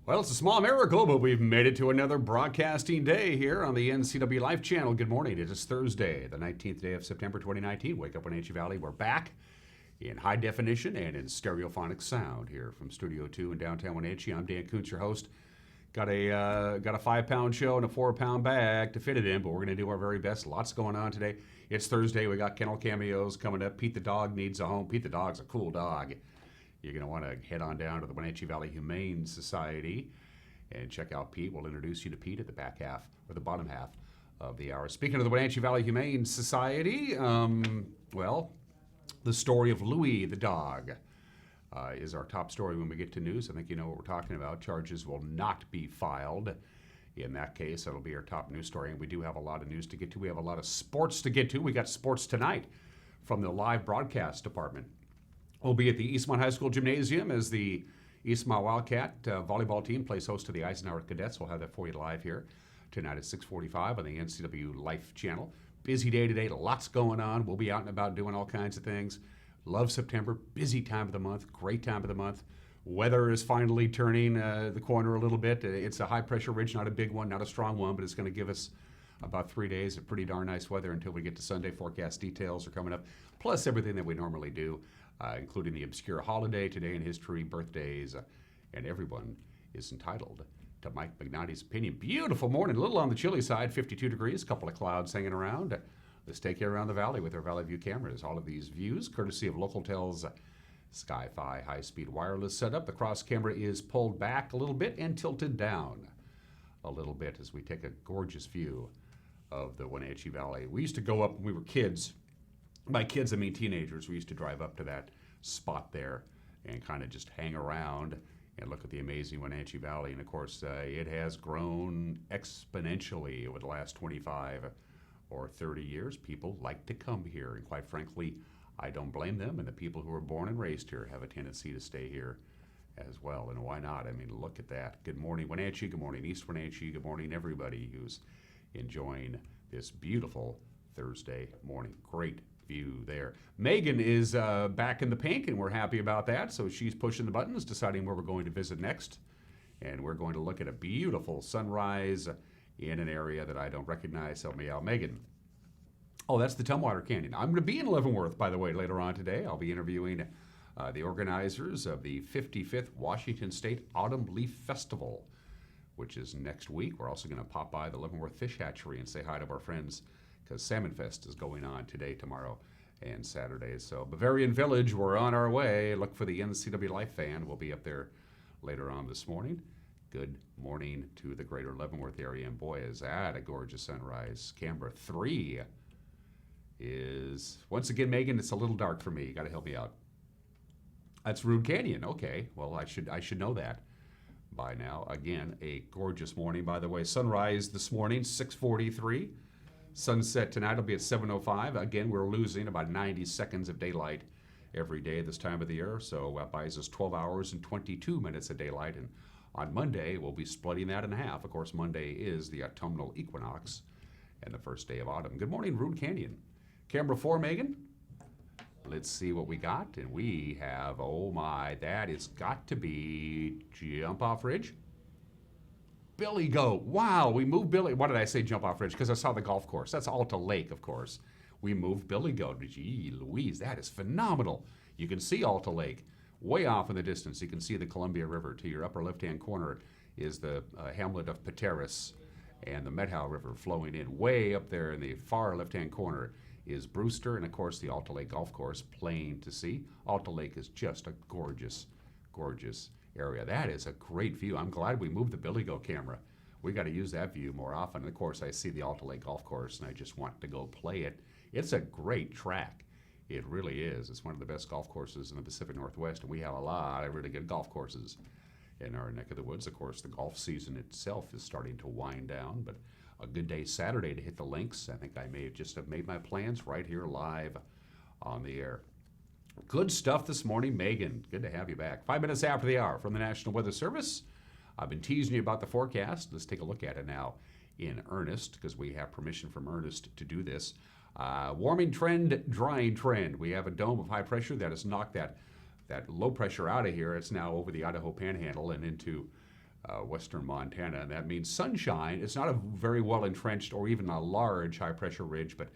Well, it's a small miracle, but we've made it to another broadcasting day here on the NCW Life channel. Good morning. It is Thursday, the 19th day of September 2019. Wake up, Wenatchee Valley. We're back in high definition and in stereophonic sound here from Studio 2 in downtown Wenatchee. I'm Dan Kuntz, your host. Got a 5-pound show and a 4-pound bag to fit it in, but we're going to do our very best. Lots going on today. It's Thursday. We got kennel cameos coming up. Pete the dog needs a home. Pete the dog's a cool dog. You're going to want to head on down to the Wenatchee Valley Humane Society and check out Pete. We'll introduce you to Pete at the back half or the bottom half of the hour. Speaking of the Wenatchee Valley Humane Society, the story of Louie the dog is our top story when we get to news. I think you know what we're talking about. Charges will not be filed. In that case, that'll be our top news story. And we do have a lot of news to get to. We have a lot of sports to get to. We got sports tonight from the live broadcast department. We'll be at the Eastmont High School Gymnasium as the Eastmont Wildcat volleyball team plays host to the Eisenhower Cadets. We'll have that for you live here tonight at 6:45 on the NCW Life channel. Busy day today, lots going on. We'll be out and about doing all kinds of things. Love September, busy time of the month, great time of the month. Weather is finally turning the corner a little bit. It's a high-pressure ridge, not a big one, not a strong one, but it's going to give us about 3 days of pretty darn nice weather until we get to Sunday. Forecast details are coming up, plus everything that we normally do. Including the obscure holiday, today in history, birthdays, and everyone is entitled to Mike Magnotti's opinion. Beautiful morning, a little on the chilly side, 52 degrees, a couple of clouds hanging around. Let's take you around the valley with our Valley View cameras. All of these views, courtesy of Localtel's Sky-Fi high-speed wireless setup. The cross camera is pulled back a little bit and tilted down a little bit as we take a gorgeous view of the Wenatchee Valley. We used to go up when we were kids. By kids, I mean teenagers. We used to drive up to that spot there and kind of just hang around and look at the amazing Wenatchee Valley. And of course, it has grown exponentially over the last 25 or 30 years. People like to come here. And quite frankly, I don't blame them. And the people who are born and raised here have a tendency to stay here as well. And why not? I mean, look at that. Good morning, Wenatchee. Good morning, East Wenatchee. Good morning, everybody who's enjoying this beautiful Thursday morning. Great view there. Megan is back in the pink, and we're happy about that. So she's pushing the buttons, deciding where we're going to visit next. And we're going to look at a beautiful sunrise in an area that I don't recognize. Help me out, Megan. Oh, that's the Tumwater Canyon. I'm going to be in Leavenworth, by the way, later on today. I'll be interviewing the organizers of the 55th Washington State Autumn Leaf Festival, which is next week. We're also going to pop by the Leavenworth Fish Hatchery and say hi to our friends, because Salmon Fest is going on today, tomorrow, and Saturday. So Bavarian Village, we're on our way. Look for the NCW Life fan. We'll be up there later on this morning. Good morning to the greater Leavenworth area. And boy, is that a gorgeous sunrise. Camera 3 is, once again, Megan, it's a little dark for me. You got to help me out. That's Rude Canyon. Okay, well, I should know that by now. Again, a gorgeous morning. By the way, sunrise this morning, 6:43. Sunset tonight will be at 7:05. Again, we're losing about 90 seconds of daylight every day this time of the year, so that buys us 12 hours and 22 minutes of daylight. And on Monday, we'll be splitting that in half. Of course, Monday is the autumnal equinox and the first day of autumn. Good morning, Rude Canyon. Camera 4, Megan. Let's see what we got. And we have, oh my, that has got to be Jump Off Ridge. Billy Goat. Wow, we moved Billy. Why did I say Jump Off Ridge? Because I saw the golf course. That's Alta Lake, of course. We moved Billy Goat. Gee Louise, that is phenomenal. You can see Alta Lake way off in the distance. You can see the Columbia River. To your upper left-hand corner is the hamlet of Pateros and the Methow River flowing in. Way up there in the far left-hand corner is Brewster and, of course, the Alta Lake Golf Course, plain to see. Alta Lake is just a gorgeous, gorgeous area. That is a great view. I'm glad we moved the Billy Goat camera. We got to use that view more often. And of course, I see the Alta Lake Golf Course, and I just want to go play it. It's a great track. It really is. It's one of the best golf courses in the Pacific Northwest, and we have a lot of really good golf courses in our neck of the woods. Of course, the golf season itself is starting to wind down, but a good day Saturday to hit the links. I think I may just have made my plans right here live on the air. Good stuff this morning, Megan. Good to have you back. 5 minutes after the hour from the National Weather Service. I've been teasing you about the forecast. Let's take a look at it now in earnest, because we have permission from Ernest to do this. Warming trend, drying trend. We have a dome of high pressure that has knocked that low pressure out of here. It's now over the Idaho Panhandle and into western Montana, and that means sunshine. It's not a very well entrenched or even a large high pressure ridge, but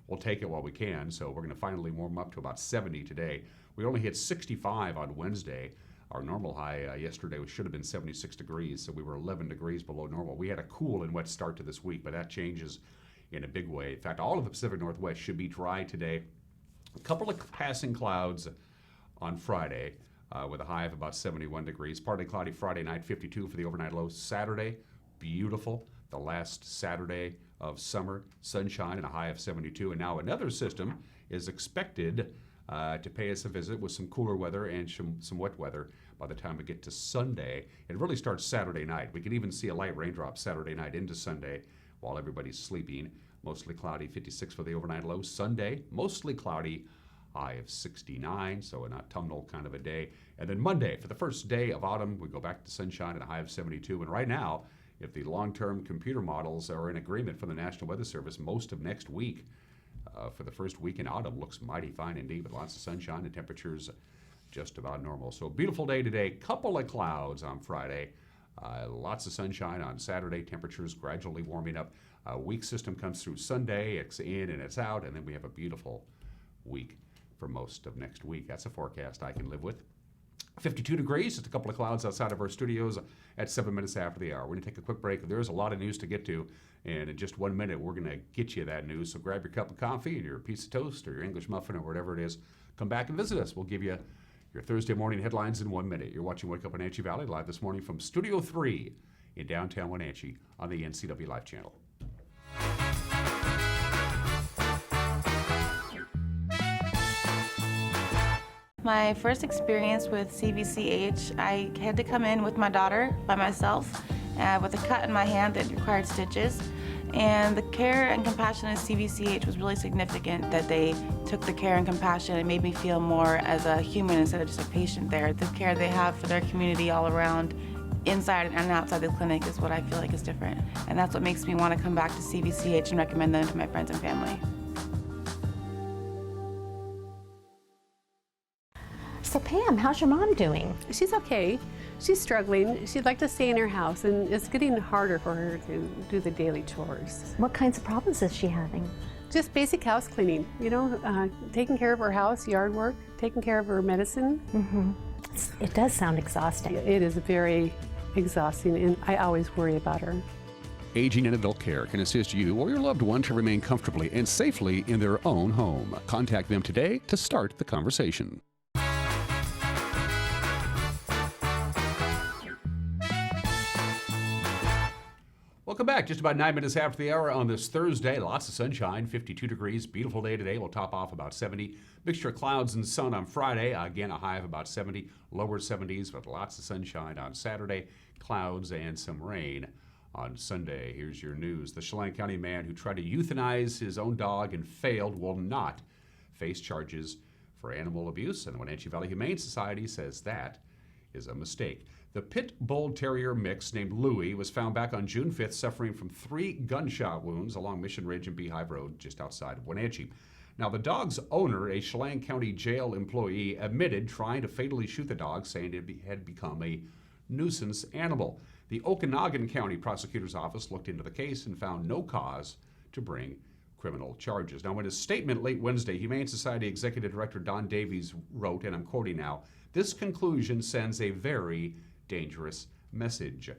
we'll take it while we can. So we're going to finally warm up to about 70 today. We only hit 65 on Wednesday. Our normal high yesterday should have been 76 degrees, so we were 11 degrees below normal. We had a cool and wet start to this week, but that changes in a big way. In fact, all of the Pacific Northwest should be dry today. A couple of passing clouds on Friday with a high of about 71 degrees. Partly cloudy Friday night, 52 for the overnight low. Saturday, beautiful. The last Saturday of summer, sunshine and a high of 72. And now another system is expected to pay us a visit with some cooler weather and some wet weather by the time we get to Sunday. It really starts Saturday night. We can even see a light raindrop Saturday night into Sunday while everybody's sleeping. Mostly cloudy, 56 for the overnight low. Sunday, mostly cloudy, high of 69, so an autumnal kind of a day. And then Monday, for the first day of autumn, we go back to sunshine and a high of 72. And right now, if the long-term computer models are in agreement from the National Weather Service, most of next week, for the first week in autumn, looks mighty fine indeed with lots of sunshine and temperatures just about normal. So beautiful day today, couple of clouds on Friday, lots of sunshine on Saturday, temperatures gradually warming up. Weak system comes through Sunday, it's in and it's out, and then we have a beautiful week for most of next week. That's a forecast I can live with. 52 degrees, just a couple of clouds outside of our studios at 7 minutes after the hour. We're going to take a quick break. There's a lot of news to get to, and in just 1 minute, we're going to get you that news. So grab your cup of coffee and your piece of toast or your English muffin or whatever it is. Come back and visit us. We'll give you your Thursday morning headlines in 1 minute. You're watching Wake Up Wenatchee Valley live this morning from Studio 3 in downtown Wenatchee on the NCW Live channel. My first experience with CVCH, I had to come in with my daughter by myself with a cut in my hand that required stitches. And the care and compassion at CVCH was really significant, that they took the care and compassion and made me feel more as a human instead of just a patient there. The care they have for their community all around, inside and outside the clinic, is what I feel like is different. And that's what makes me want to come back to CVCH and recommend them to my friends and family. So Pam, how's your mom doing? She's okay. She's struggling. She'd like to stay in her house, and it's getting harder for her to do the daily chores. What kinds of problems is she having? Just basic house cleaning, you know, taking care of her house, yard work, taking care of her medicine. Mm-hmm. It does sound exhausting. It is very exhausting, and I always worry about her. Aging in Adult Care can assist you or your loved one to remain comfortably and safely in their own home. Contact them today to start the conversation. Welcome back. Just about 9 minutes after the hour on this Thursday. Lots of sunshine, 52 degrees. Beautiful day today. We'll top off about 70. Mixture of clouds and sun on Friday. Again, a high of about 70. Lower 70s with lots of sunshine on Saturday. Clouds and some rain on Sunday. Here's your news. The Chelan County man who tried to euthanize his own dog and failed will not face charges for animal abuse. And the Wenatchee Valley Humane Society says that is a mistake. The Pit Bull Terrier mix named Louie was found back on June 5th suffering from 3 gunshot wounds along Mission Ridge and Beehive Road just outside of Wenatchee. Now, the dog's owner, a Chelan County jail employee, admitted trying to fatally shoot the dog, saying it had become a nuisance animal. The Okanagan County Prosecutor's Office looked into the case and found no cause to bring criminal charges. Now, in his statement late Wednesday, Humane Society Executive Director Don Davies wrote, and I'm quoting now, "This conclusion sends a very dangerous message,"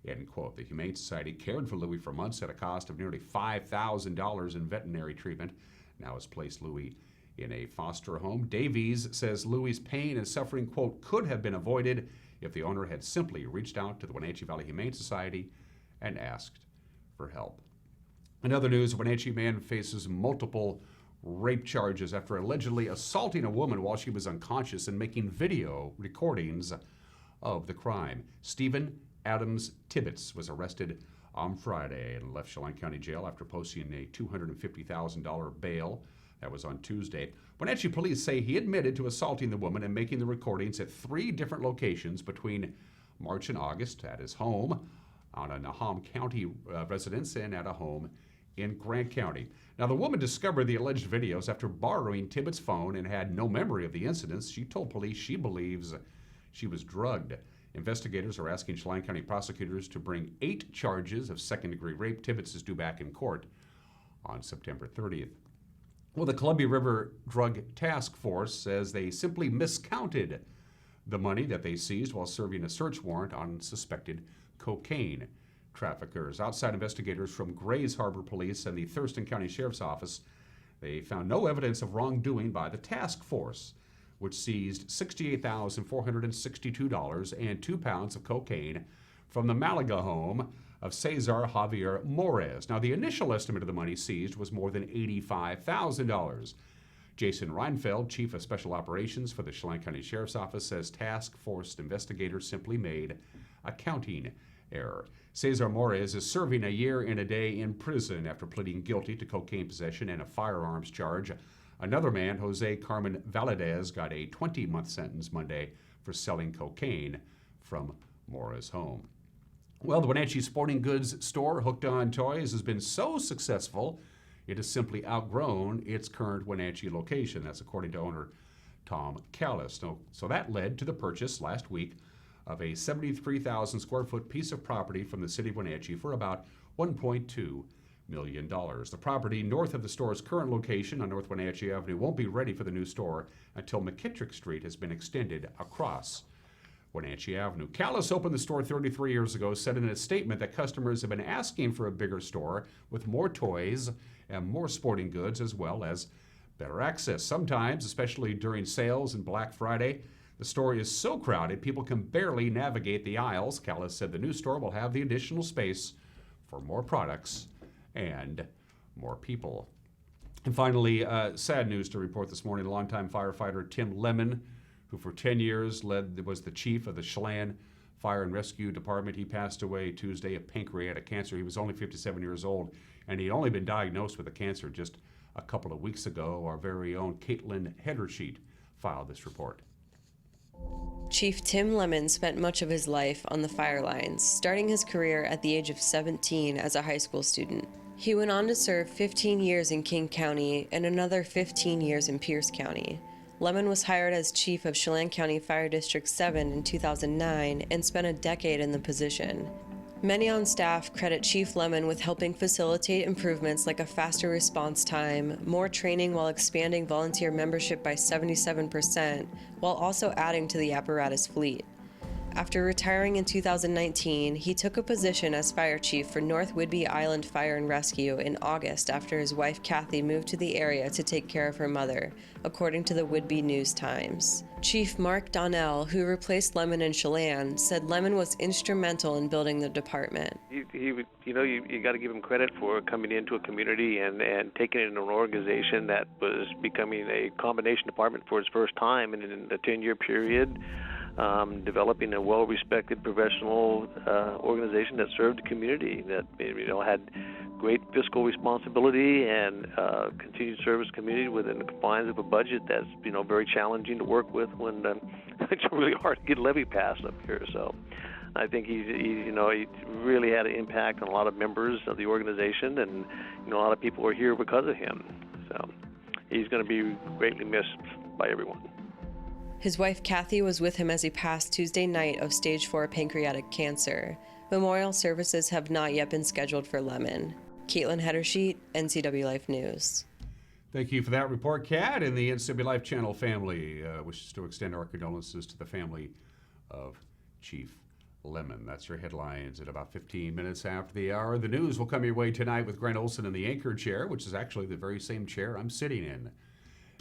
end quote. The Humane Society cared for Louie for months at a cost of nearly $5,000 in veterinary treatment. Now has placed Louie in a foster home. Davies says Louie's pain and suffering, quote, could have been avoided if the owner had simply reached out to the Wenatchee Valley Humane Society and asked for help. In other news, a Wenatchee man faces multiple rape charges after allegedly assaulting a woman while she was unconscious and making video recordings of the crime. Stephen Adams Tibbetts was arrested on Friday and left Chelan County Jail after posting a $250,000 bail. That was on Tuesday. Wenatchee police say he admitted to assaulting the woman and making the recordings at 3 different locations between March and August, at his home, on a Nahum County residence, and at a home in Grant County. Now, the woman discovered the alleged videos after borrowing Tibbetts' phone and had no memory of the incidents. She told police she believes she was drugged Investigators are asking Chelan County prosecutors to bring 8 charges of second-degree rape. Tibbetts is due back in court on September 30th. Well, the Columbia River Drug Task Force says they simply miscounted the money that they seized while serving a search warrant on suspected cocaine traffickers. Outside investigators from Grays Harbor Police and the Thurston County Sheriff's Office, they found no evidence of wrongdoing by the task force, which seized $68,462 and 2 pounds of cocaine from the Malaga home of Cesar Javier Morez. Now, the initial estimate of the money seized was more than $85,000. Jason Reinfeld, Chief of Special Operations for the Chelan County Sheriff's Office, says task force investigators simply made a counting error. Cesar Morez is serving a year and a day in prison after pleading guilty to cocaine possession and a firearms charge. Another man, Jose Carmen Valadez, got a 20-month sentence Monday for selling cocaine from Morez's home. Well, the Wenatchee Sporting Goods store, Hooked on Toys, has been so successful it has simply outgrown its current Wenatchee location. That's according to owner Tom Callis. So that led to the purchase last week of a 73,000 square foot piece of property from the city of Wenatchee for about $1.2 million. The property north of the store's current location on North Wenatchee Avenue won't be ready for the new store until McKittrick Street has been extended across Wenatchee Avenue. Callis opened the store 33 years ago, said in a statement that customers have been asking for a bigger store with more toys and more sporting goods, as well as better access. Sometimes, especially during sales and Black Friday, the store is so crowded people can barely navigate the aisles. Callis said the new store will have the additional space for more products and more people. And finally, sad news to report this morning. Longtime firefighter Tim Lemon, who for 10 years was the chief of the Chelan Fire and Rescue Department. He passed away Tuesday of pancreatic cancer. He was only 57 years old, and he'd only been diagnosed with the cancer just a couple of weeks ago. Our very own Caitlin Hedersheet filed this report. Chief Tim Lemon spent much of his life on the fire lines, starting his career at the age of 17 as a high school student. He went on to serve 15 years in King County and another 15 years in Pierce County. Lemon was hired as chief of Chelan County Fire District 7 in 2009 and spent a decade in the position. Many on staff credit Chief Lemon with helping facilitate improvements like a faster response time, more training while expanding volunteer membership by 77%, while also adding to the apparatus fleet. After retiring in 2019, he took a position as fire chief for North Whidbey Island Fire and Rescue in August after his wife Kathy moved to the area to take care of her mother, according to the Whidbey News-Times. Chief Mark Donnell, who replaced Lemon in Chelan, said Lemon was instrumental in building the department. You got to give him credit for coming into a community and taking it in an organization that was becoming a combination department for its first time in a 10-year period. Developing a well-respected professional organization that served the community, that had great fiscal responsibility and continued service community within the confines of a budget that's very challenging to work with when it's really hard to get levy passed up here. So I think he really had an impact on a lot of members of the organization, and a lot of people are here because of him. So he's going to be greatly missed by everyone. His wife Kathy was with him as he passed Tuesday night of stage 4 pancreatic cancer. Memorial services have not yet been scheduled for Lemon. Caitlin Hedersheet, NCW Life News. Thank you for that report, Kat. And the NCW Life Channel family wishes to extend our condolences to the family of Chief Lemon. That's your headlines at about 15 minutes after the hour. The news will come your way tonight with Grant Olson in the anchor chair, which is actually the very same chair I'm sitting in.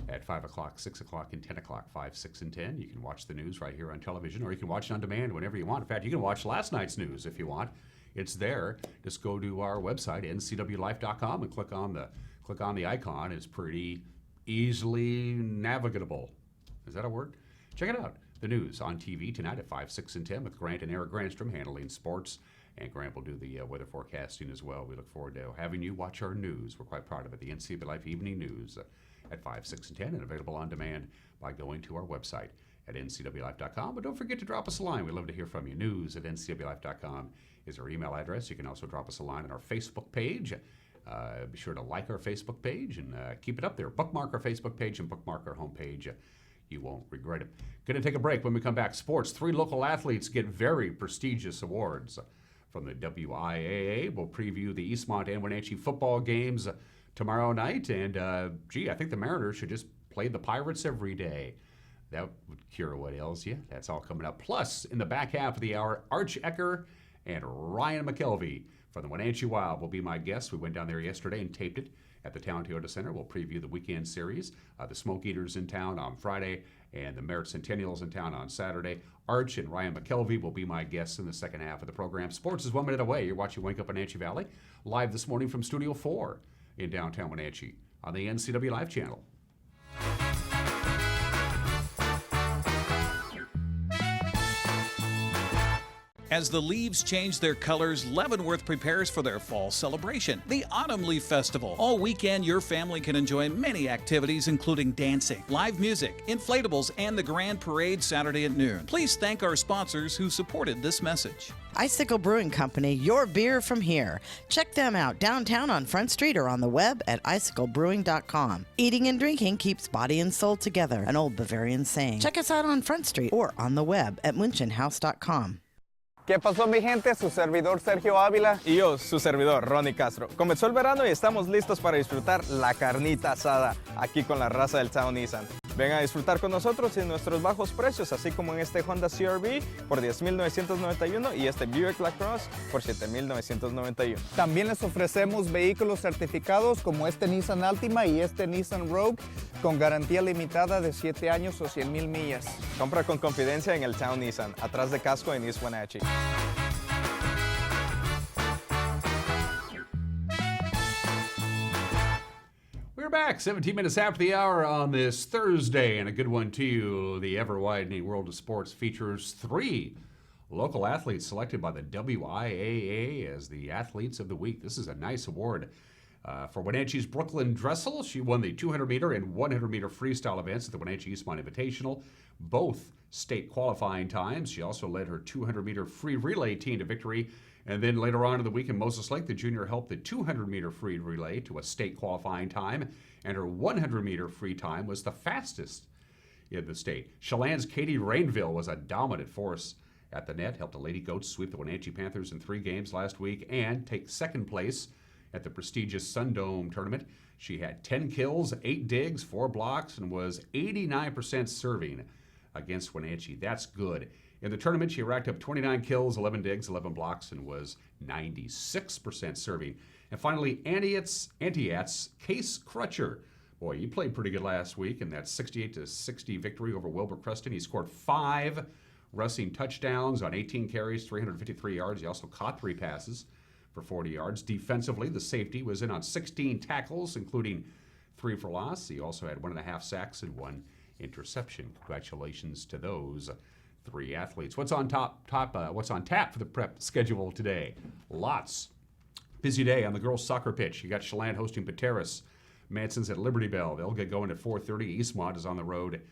At 5 o'clock, 6 o'clock, and 10 o'clock, 5, 6, and 10. You can watch the news right here on television, or you can watch it on demand whenever you want. In fact, you can watch last night's news if you want. It's there. Just go to our website, ncwlife.com, and click on the icon. It's pretty easily navigable. Is that a word? Check it out. The news on TV tonight at 5, 6, and 10 with Grant and Eric Granstrom handling sports. And Grant will do the weather forecasting as well. We look forward to having you watch our news. We're quite proud of it. The NCW Life Evening News at 5, 6, and 10, and available on demand by going to our website at ncwlife.com. But don't forget to drop us a line. We'd love to hear from you. News at ncwlife.com is our email address. You can also drop us a line on our Facebook page. Be sure to like our Facebook page and keep it up there. Bookmark our Facebook page and bookmark our homepage. You won't regret it. Going to take a break. When we come back, sports. 3 local athletes get very prestigious awards from the WIAA. We'll preview the Eastmont and Wenatchee football games tomorrow night. And, I think the Mariners should just play the Pirates every day. That would cure what ails you. That's all coming up. Plus, in the back half of the hour, Arch Ecker and Ryan McKelvie from the Wenatchee Wild will be my guests. We went down there yesterday and taped it at the Town Toyota Center. We'll preview the weekend series. The Smoke Eaters in town on Friday and the Merritt Centennials in town on Saturday. Arch and Ryan McKelvie will be my guests in the second half of the program. Sports is 1 minute away. You're watching Wake Up Wenatchee Valley live this morning from Studio 4 in downtown Wenatchee on the NCW Live channel. As the leaves change their colors, Leavenworth prepares for their fall celebration, the Autumn Leaf Festival. All weekend, your family can enjoy many activities, including dancing, live music, inflatables, and the Grand Parade Saturday at noon. Please thank our sponsors who supported this message. Icicle Brewing Company, your beer from here. Check them out downtown on Front Street or on the web at iciclebrewing.com. Eating and drinking keeps body and soul together, an old Bavarian saying. Check us out on Front Street or on the web at munchenhouse.com. ¿Qué pasó, mi gente? Su servidor Sergio Ávila. Y yo, su servidor Ronnie Castro. Comenzó el verano y estamos listos para disfrutar la carnita asada aquí con la raza del Town Nissan. Ven a disfrutar con nosotros en nuestros bajos precios, así como en este Honda CR-V por $10,991 y este Buick LaCrosse por $7,991. También les ofrecemos vehículos certificados como este Nissan Altima y este Nissan Rogue con garantía limitada de 7 años o 100,000 millas. Compra con confidencia en el Town Nissan, atrás de Casco en East Wenatchee. We're back 17 minutes after the hour on this Thursday, and a good one to you. The ever-widening world of sports features 3 local athletes selected by the WIAA as the Athletes of the Week. This is a nice award. For Wenatchee's Brooklyn Dressel, she won the 200-meter and 100-meter freestyle events at the Wenatchee Eastmont Invitational, both state qualifying times. She also led her 200-meter free relay team to victory. And then later on in the week in Moses Lake, the junior helped the 200-meter free relay to a state qualifying time, and her 100-meter free time was the fastest in the state. Chelan's Katie Rainville was a dominant force at the net, helped the Lady Goats sweep the Wenatchee Panthers in 3 games last week and take second place at the prestigious Sundome tournament. She had 10 kills, 8 digs, 4 blocks, and was 89% serving against Wenatchee. That's good. In the tournament, she racked up 29 kills, 11 digs, 11 blocks, and was 96% serving. And finally, Antioch's Case Crutcher. Boy, he played pretty good last week in that 68-60 victory over Wilbur Creston. He scored 5 rushing touchdowns on 18 carries, 353 yards. He also caught 3 passes for 40 yards. Defensively, the safety was in on 16 tackles, including 3 for loss. He also had 1.5 sacks and 1 interception. Congratulations to those 3 athletes. What's on tap for the prep schedule today? Lots. Busy day on the girls' soccer pitch. You got Chelan hosting Pateras. Manson's at Liberty Bell. They'll get going at 4:30. Eastmont is on the road.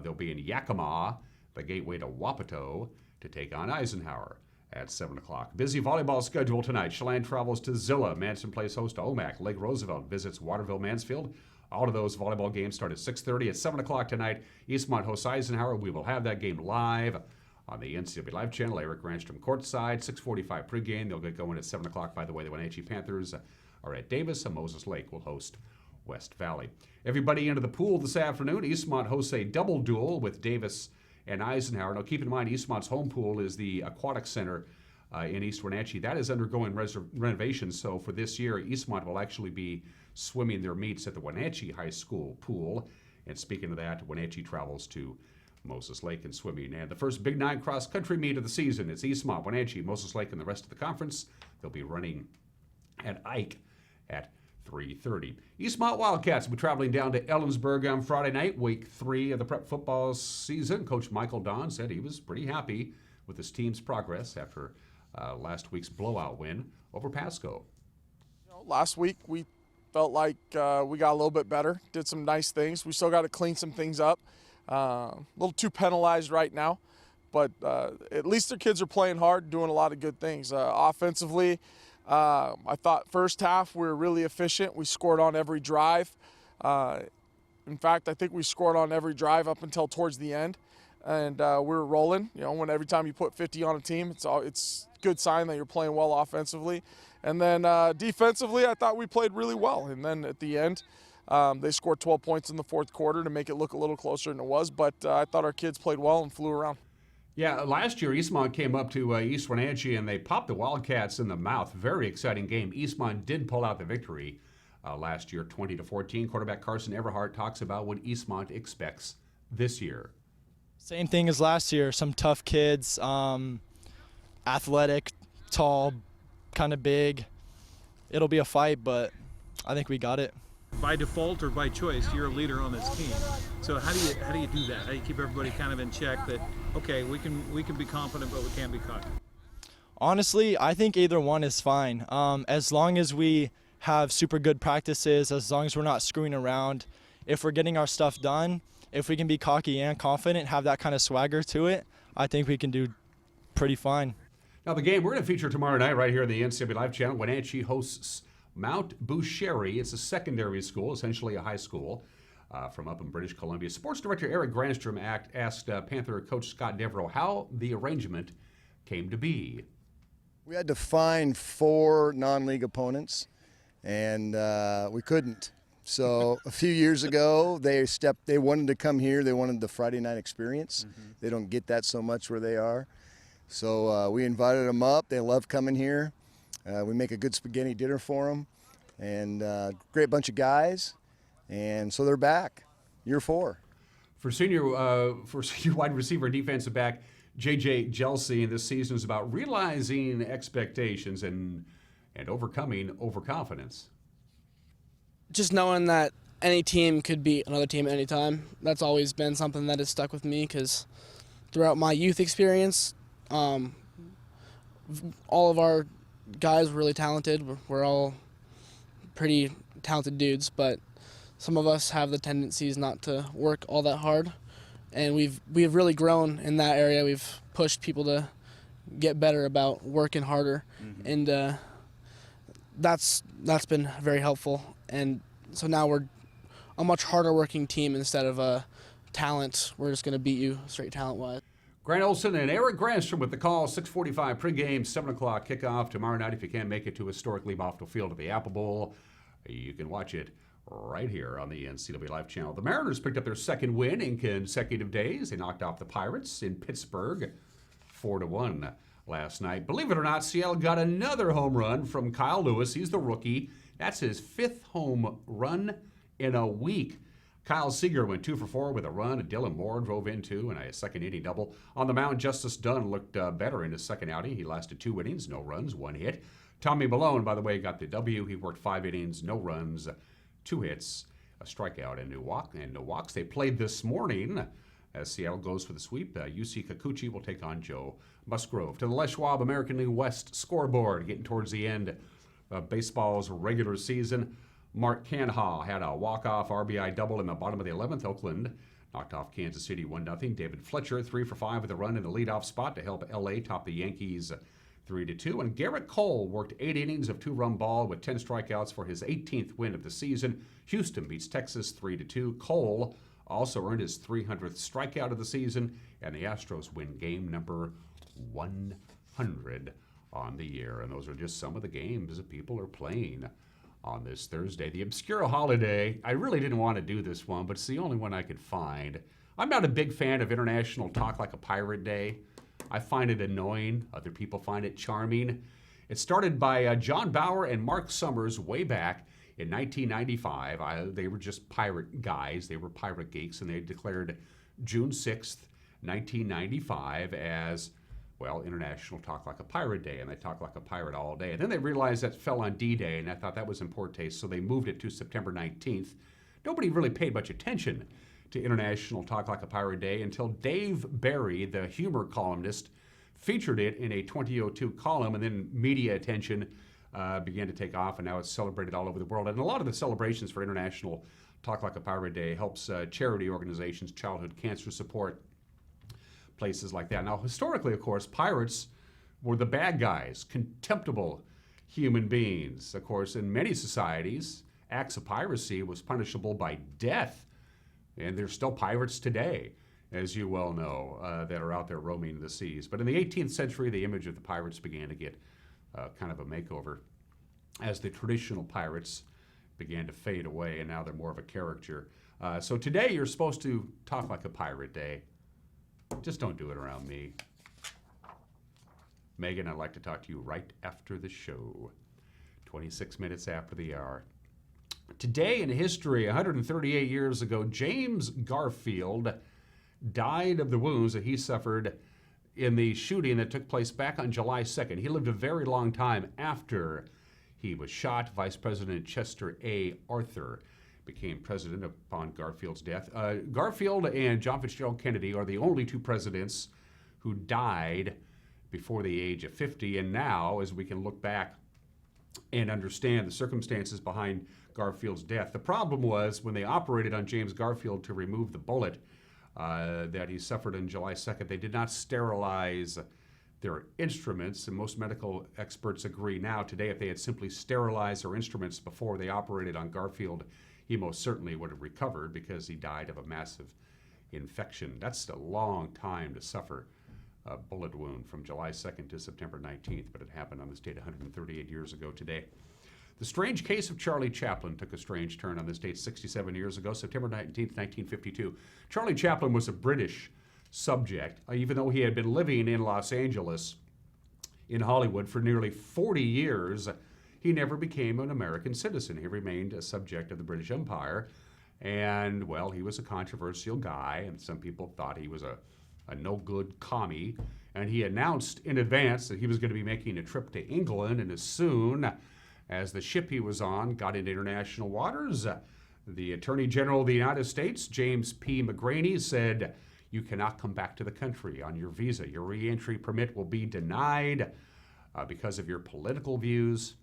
They'll be in Yakima, the gateway to Wapato, to take on Eisenhower at 7 o'clock. Busy volleyball schedule tonight. Chelan travels to Zilla. Manson plays host to Omak. Lake Roosevelt visits Waterville-Mansfield. All of those volleyball games start at 6:30. At 7 o'clock tonight, Eastmont hosts Eisenhower. We will have that game live on the NCW Live channel. Eric Ranstrom courtside, 6:45 pregame. They'll get going at 7 o'clock. By the way, the Wenatchee Panthers are at Davis, and Moses Lake will host West Valley. Everybody into the pool this afternoon. Eastmont hosts a double duel with Davis and Eisenhower. Now, keep in mind, Eastmont's home pool is the Aquatic Center in East Wenatchee. That is undergoing renovations, so for this year, Eastmont will actually be swimming their meets at the Wenatchee High School pool. And speaking of that, Wenatchee travels to Moses Lake and swimming. And the first Big 9 cross-country meet of the season is Eastmont, Wenatchee, Moses Lake, and the rest of the conference. They'll be running at Ike at 3:30. Eastmont Wildcats will be traveling down to Ellensburg on Friday night, week 3 of the prep football season. Coach Michael Don said he was pretty happy with his team's progress after last week's blowout win over Pasco. Last week we felt like we got a little bit better, did some nice things. We still got to clean some things up. A little too penalized right now, but at least their kids are playing hard, doing a lot of good things. Offensively, I thought first half we were really efficient. We scored on every drive. In fact, I think we scored on every drive up until towards the end, and we were rolling. You know, when every time you put 50 on a team, it's a good sign that you're playing well offensively. And then defensively, I thought we played really well. And then at the end, they scored 12 points in the fourth quarter to make it look a little closer than it was. But I thought our kids played well and flew around. Yeah, last year Eastmont came up to East Wenatchee and they popped the Wildcats in the mouth. Very exciting game. Eastmont did pull out the victory last year, 20-14. Quarterback Carson Everhart talks about what Eastmont expects this year. Same thing as last year. Some tough kids, athletic, tall, kind of big. It'll be a fight, but I think we got it. By default or by choice, you're a leader on this team. So how do you do that? How do you keep everybody kind of in check that, okay, we can be confident, but we can't be cocky? Honestly, I think either one is fine. As long as we have super good practices, as long as we're not screwing around, if we're getting our stuff done, if we can be cocky and confident, have that kind of swagger to it, I think we can do pretty fine. Now the game we're going to feature tomorrow night right here on the NCW Live Channel. Wenatchee hosts Mount Boucherie. It's a secondary school, essentially a high school from up in British Columbia. Sports Director Eric Granstrom asked Panther coach Scott Devereaux how the arrangement came to be. We had to find 4 non-league opponents, and we couldn't. So a few years ago, they wanted to come here. They wanted the Friday night experience. Mm-hmm. They don't get that so much where they are. So we invited them up. They love coming here. We make a good spaghetti dinner for them, and great bunch of guys, and so they're back, year 4. For senior wide receiver, defensive back J.J. Gelsey, this season is about realizing expectations and overcoming overconfidence. Just knowing that any team could beat another team at any time, that's always been something that has stuck with me because throughout my youth experience, all of our guys were really talented. We're all pretty talented dudes, but some of us have the tendencies not to work all that hard, and we've really grown in that area. We've pushed people to get better about working harder, and that's been very helpful. And so now we're a much harder working team instead of a talent. We're just going to beat you straight talent-wise. Grant Olson and Eric Granstrom with the call. 6:45 pregame, 7 o'clock kickoff tomorrow night. If you can't make it to historically Bofto Field at the Apple Bowl, you can watch it right here on the NCW Live Channel. The Mariners picked up their second win in consecutive days. They knocked off the Pirates in Pittsburgh 4-1 last night. Believe it or not, Seattle got another home run from Kyle Lewis. He's the rookie. That's his 5th home run in a week. Kyle Seager went 2 for 4 with a run, and Dylan Moore drove in 2 and a second inning double. On the mound, Justice Dunn looked better in his second outing. He lasted 2 innings, no runs, 1 hit. Tommy Malone, by the way, got the W. He worked 5 innings, no runs, 2 hits, a strikeout, and no walks. They played this morning as Seattle goes for the sweep. UC Kikuchi will take on Joe Musgrove. To the Les Schwab American League West scoreboard, getting towards the end of baseball's regular season. Mark Canha had a walk-off RBI double in the bottom of the 11th. Oakland knocked off Kansas City 1-0. David Fletcher 3 for 5 with a run in the leadoff spot to help L.A. top the Yankees 3-2. And Garrett Cole worked 8 innings of 2-run ball with 10 strikeouts for his 18th win of the season. Houston beats Texas 3-2. Cole also earned his 300th strikeout of the season, and the Astros win game number 100 on the year. And those are just some of the games that people are playing on this Thursday. The obscure holiday, I really didn't want to do this one, but it's the only one I could find. I'm not a big fan of International Talk Like a Pirate Day. I find it annoying. Other people find it charming. It started by John Bauer and Mark Summers way back in 1995. They were just pirate guys. They were pirate geeks, and they declared June 6th, 1995 as, well, International Talk Like a Pirate Day, and they talk like a pirate all day. And then they realized that fell on D-Day, and I thought that was in poor taste, so they moved it to September 19th. Nobody really paid much attention to International Talk Like a Pirate Day until Dave Barry, the humor columnist, featured it in a 2002 column, and then media attention began to take off, and now it's celebrated all over the world. And a lot of the celebrations for International Talk Like a Pirate Day helps charity organizations, childhood cancer support, places like that. Now, historically, of course, pirates were the bad guys, contemptible human beings. Of course, in many societies, acts of piracy was punishable by death. And there's still pirates today, as you well know, that are out there roaming the seas. But in the 18th century, the image of the pirates began to get kind of a makeover as the traditional pirates began to fade away, and now they're more of a caricature. So today you're supposed to talk like a pirate day. Just don't do it around me. Megan, I'd like to talk to you right after the show, 26 minutes after the hour. Today in history, 138 years ago, James Garfield died of the wounds that he suffered in the shooting that took place back on July 2nd. He lived a very long time after he was shot. Vice President Chester A. Arthur became president upon Garfield's death. Garfield and John Fitzgerald Kennedy are the only two presidents who died before the age of 50. And now, as we can look back and understand the circumstances behind Garfield's death, the problem was when they operated on James Garfield to remove the bullet that he suffered on July 2nd, they did not sterilize their instruments, and most medical experts agree now today if they had simply sterilized their instruments before they operated on Garfield, he most certainly would have recovered because he died of a massive infection. That's a long time to suffer a bullet wound from July 2nd to September 19th, but it happened on this date 138 years ago today. The strange case of Charlie Chaplin took a strange turn on this date 67 years ago, September 19th, 1952. Charlie Chaplin was a British subject, even though he had been living in Los Angeles, in Hollywood, for nearly 40 years. He never became an American citizen. He remained a subject of the British Empire. And, well, he was a controversial guy, and some people thought he was a no-good commie. And he announced in advance that he was going to be making a trip to England, and as soon as the ship he was on got into international waters, the Attorney General of the United States, James P. McGraney, said, "You cannot come back to the country on your visa. Your re-entry permit will be denied because of your political views."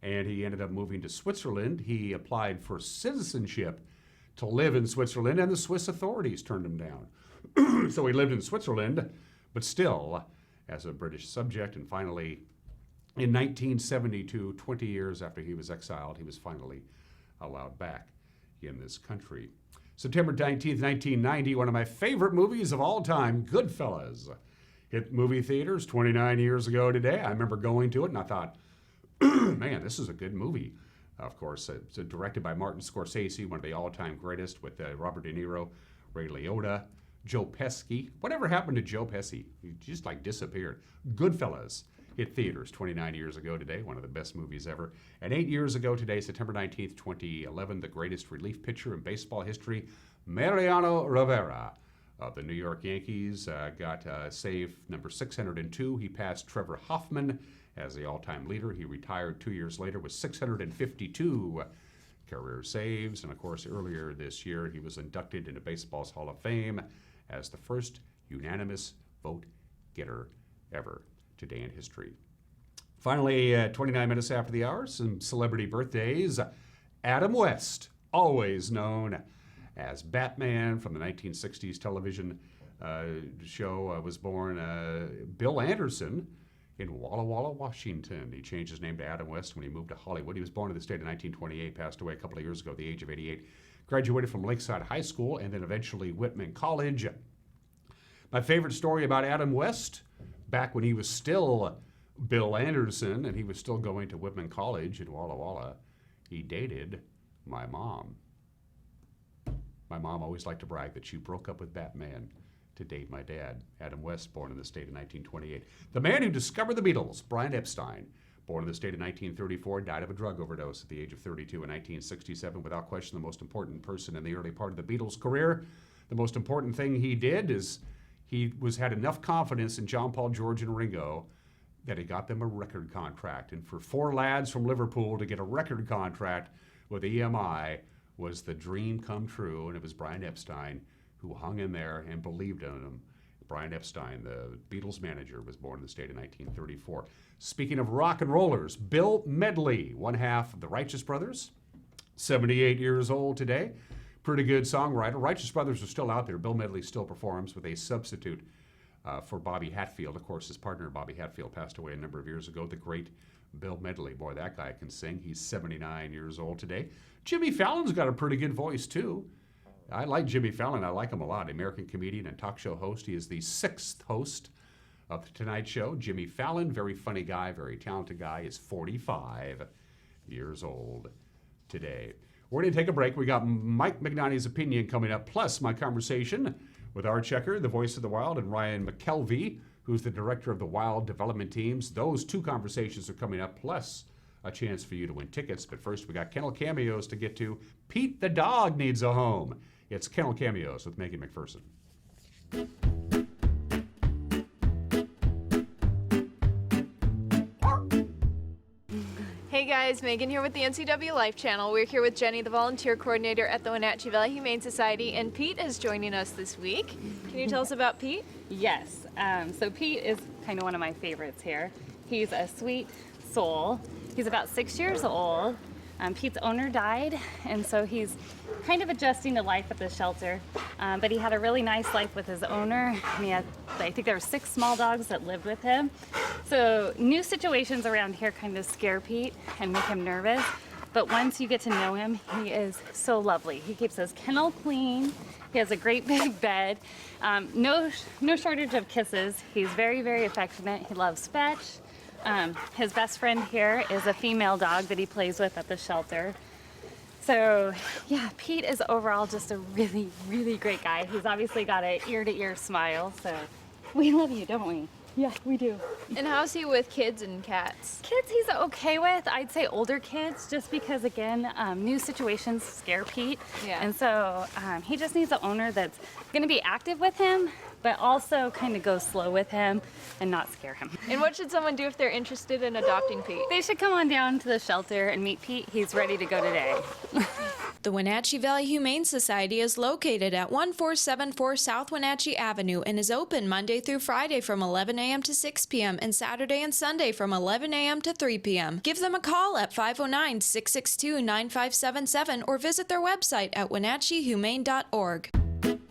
And he ended up moving to Switzerland. He applied for citizenship to live in Switzerland, and the Swiss authorities turned him down. So he lived in Switzerland, but still as a British subject. And finally, in 1972, 20 years after he was exiled, he was finally allowed back in this country. September 19th, 1990, one of my favorite movies of all time, Goodfellas, hit movie theaters 29 years ago today. I remember going to it and I thought, man, this is a good movie. Of course, it's directed by Martin Scorsese, one of the all-time greatest, with Robert De Niro, Ray Liotta, Joe Pesci. Whatever happened to Joe Pesci? He just disappeared. Goodfellas hit theaters 29 years ago today, one of the best movies ever. And 8 years ago today, September 19th, 2011, the greatest relief pitcher in baseball history, Mariano Rivera of the New York Yankees, got save number 602. He passed Trevor Hoffman as the all-time leader. He retired 2 years later with 652 career saves. And of course, earlier this year, he was inducted into baseball's Hall of Fame as the first unanimous vote getter ever today in history. Finally, 29 minutes after the hour, some celebrity birthdays. Adam West, always known as Batman from the 1960s television show, was born. Bill Anderson in Walla Walla, Washington. He changed his name to Adam West when he moved to Hollywood. He was born in the state in 1928, passed away a couple of years ago at the age of 88. Graduated from Lakeside High School and then eventually Whitman College. My favorite story about Adam West, back when he was still Bill Anderson and he was still going to Whitman College in Walla Walla, he dated my mom. My mom always liked to brag that she broke up with Batman to date my dad, Adam West, born in the state in 1928. The man who discovered the Beatles, Brian Epstein, born in the state in 1934, died of a drug overdose at the age of 32 in 1967. Without question, the most important person in the early part of the Beatles' career. The most important thing he did is he had enough confidence in John, Paul, George, and Ringo that he got them a record contract. And for four lads from Liverpool to get a record contract with EMI was the dream come true, and it was Brian Epstein who hung in there and believed in him. Brian Epstein, the Beatles manager, was born in the state in 1934. Speaking of rock and rollers, Bill Medley, one half of the Righteous Brothers, 78 years old today. Pretty good songwriter. Righteous Brothers are still out there. Bill Medley still performs with a substitute for Bobby Hatfield. Of course, his partner, Bobby Hatfield, passed away a number of years ago. The great Bill Medley. Boy, that guy can sing. He's 79 years old today. Jimmy Fallon's got a pretty good voice, too. I like Jimmy Fallon. I like him a lot. American comedian and talk show host. He is the 6th host of The Tonight Show. Jimmy Fallon, very funny guy, very talented guy, is 45 years old today. We're going to take a break. We got Mike McNally's opinion coming up, plus my conversation with Art Ecker, the voice of the Wild, and Ryan McKelvie, who's the director of the Wild development teams. Those two conversations are coming up, plus a chance for you to win tickets. But first, we got Kennel Cameos to get to. Pete the dog needs a home. It's Kennel Cameos with Megan McPherson. Hey guys, Megan here with the NCW Life Channel. We're here with Jenny, the volunteer coordinator at the Wenatchee Valley Humane Society, and Pete is joining us this week. Can you tell us about Pete? Yes, so Pete is kind of one of my favorites here. He's a sweet soul. He's about 6 years old. Pete's owner died, and so he's kind of adjusting to life at the shelter. But he had a really nice life with his owner. And he had, I think there were 6 small dogs that lived with him. So new situations around here kind of scare Pete and make him nervous. But once you get to know him, he is so lovely. He keeps his kennel clean. He has a great big bed. No shortage of kisses. He's very, very affectionate. He loves fetch. His best friend here is a female dog that he plays with at the shelter. So yeah, Pete is overall just a really, really great guy. He's obviously got an ear-to-ear smile, so we love you, don't we? Yeah, we do. And how's he with kids and cats? Kids he's okay with. I'd say older kids, just because again, new situations scare Pete. Yeah. And so he just needs an owner that's gonna be active with him, but also kind of go slow with him and not scare him. And what should someone do if they're interested in adopting Pete? They should come on down to the shelter and meet Pete. He's ready to go today. The Wenatchee Valley Humane Society is located at 1474 South Wenatchee Avenue and is open Monday through Friday from 11 a.m. to 6 p.m. and Saturday and Sunday from 11 a.m. to 3 p.m. Give them a call at 509-662-9577 or visit their website at wenatcheehumane.org.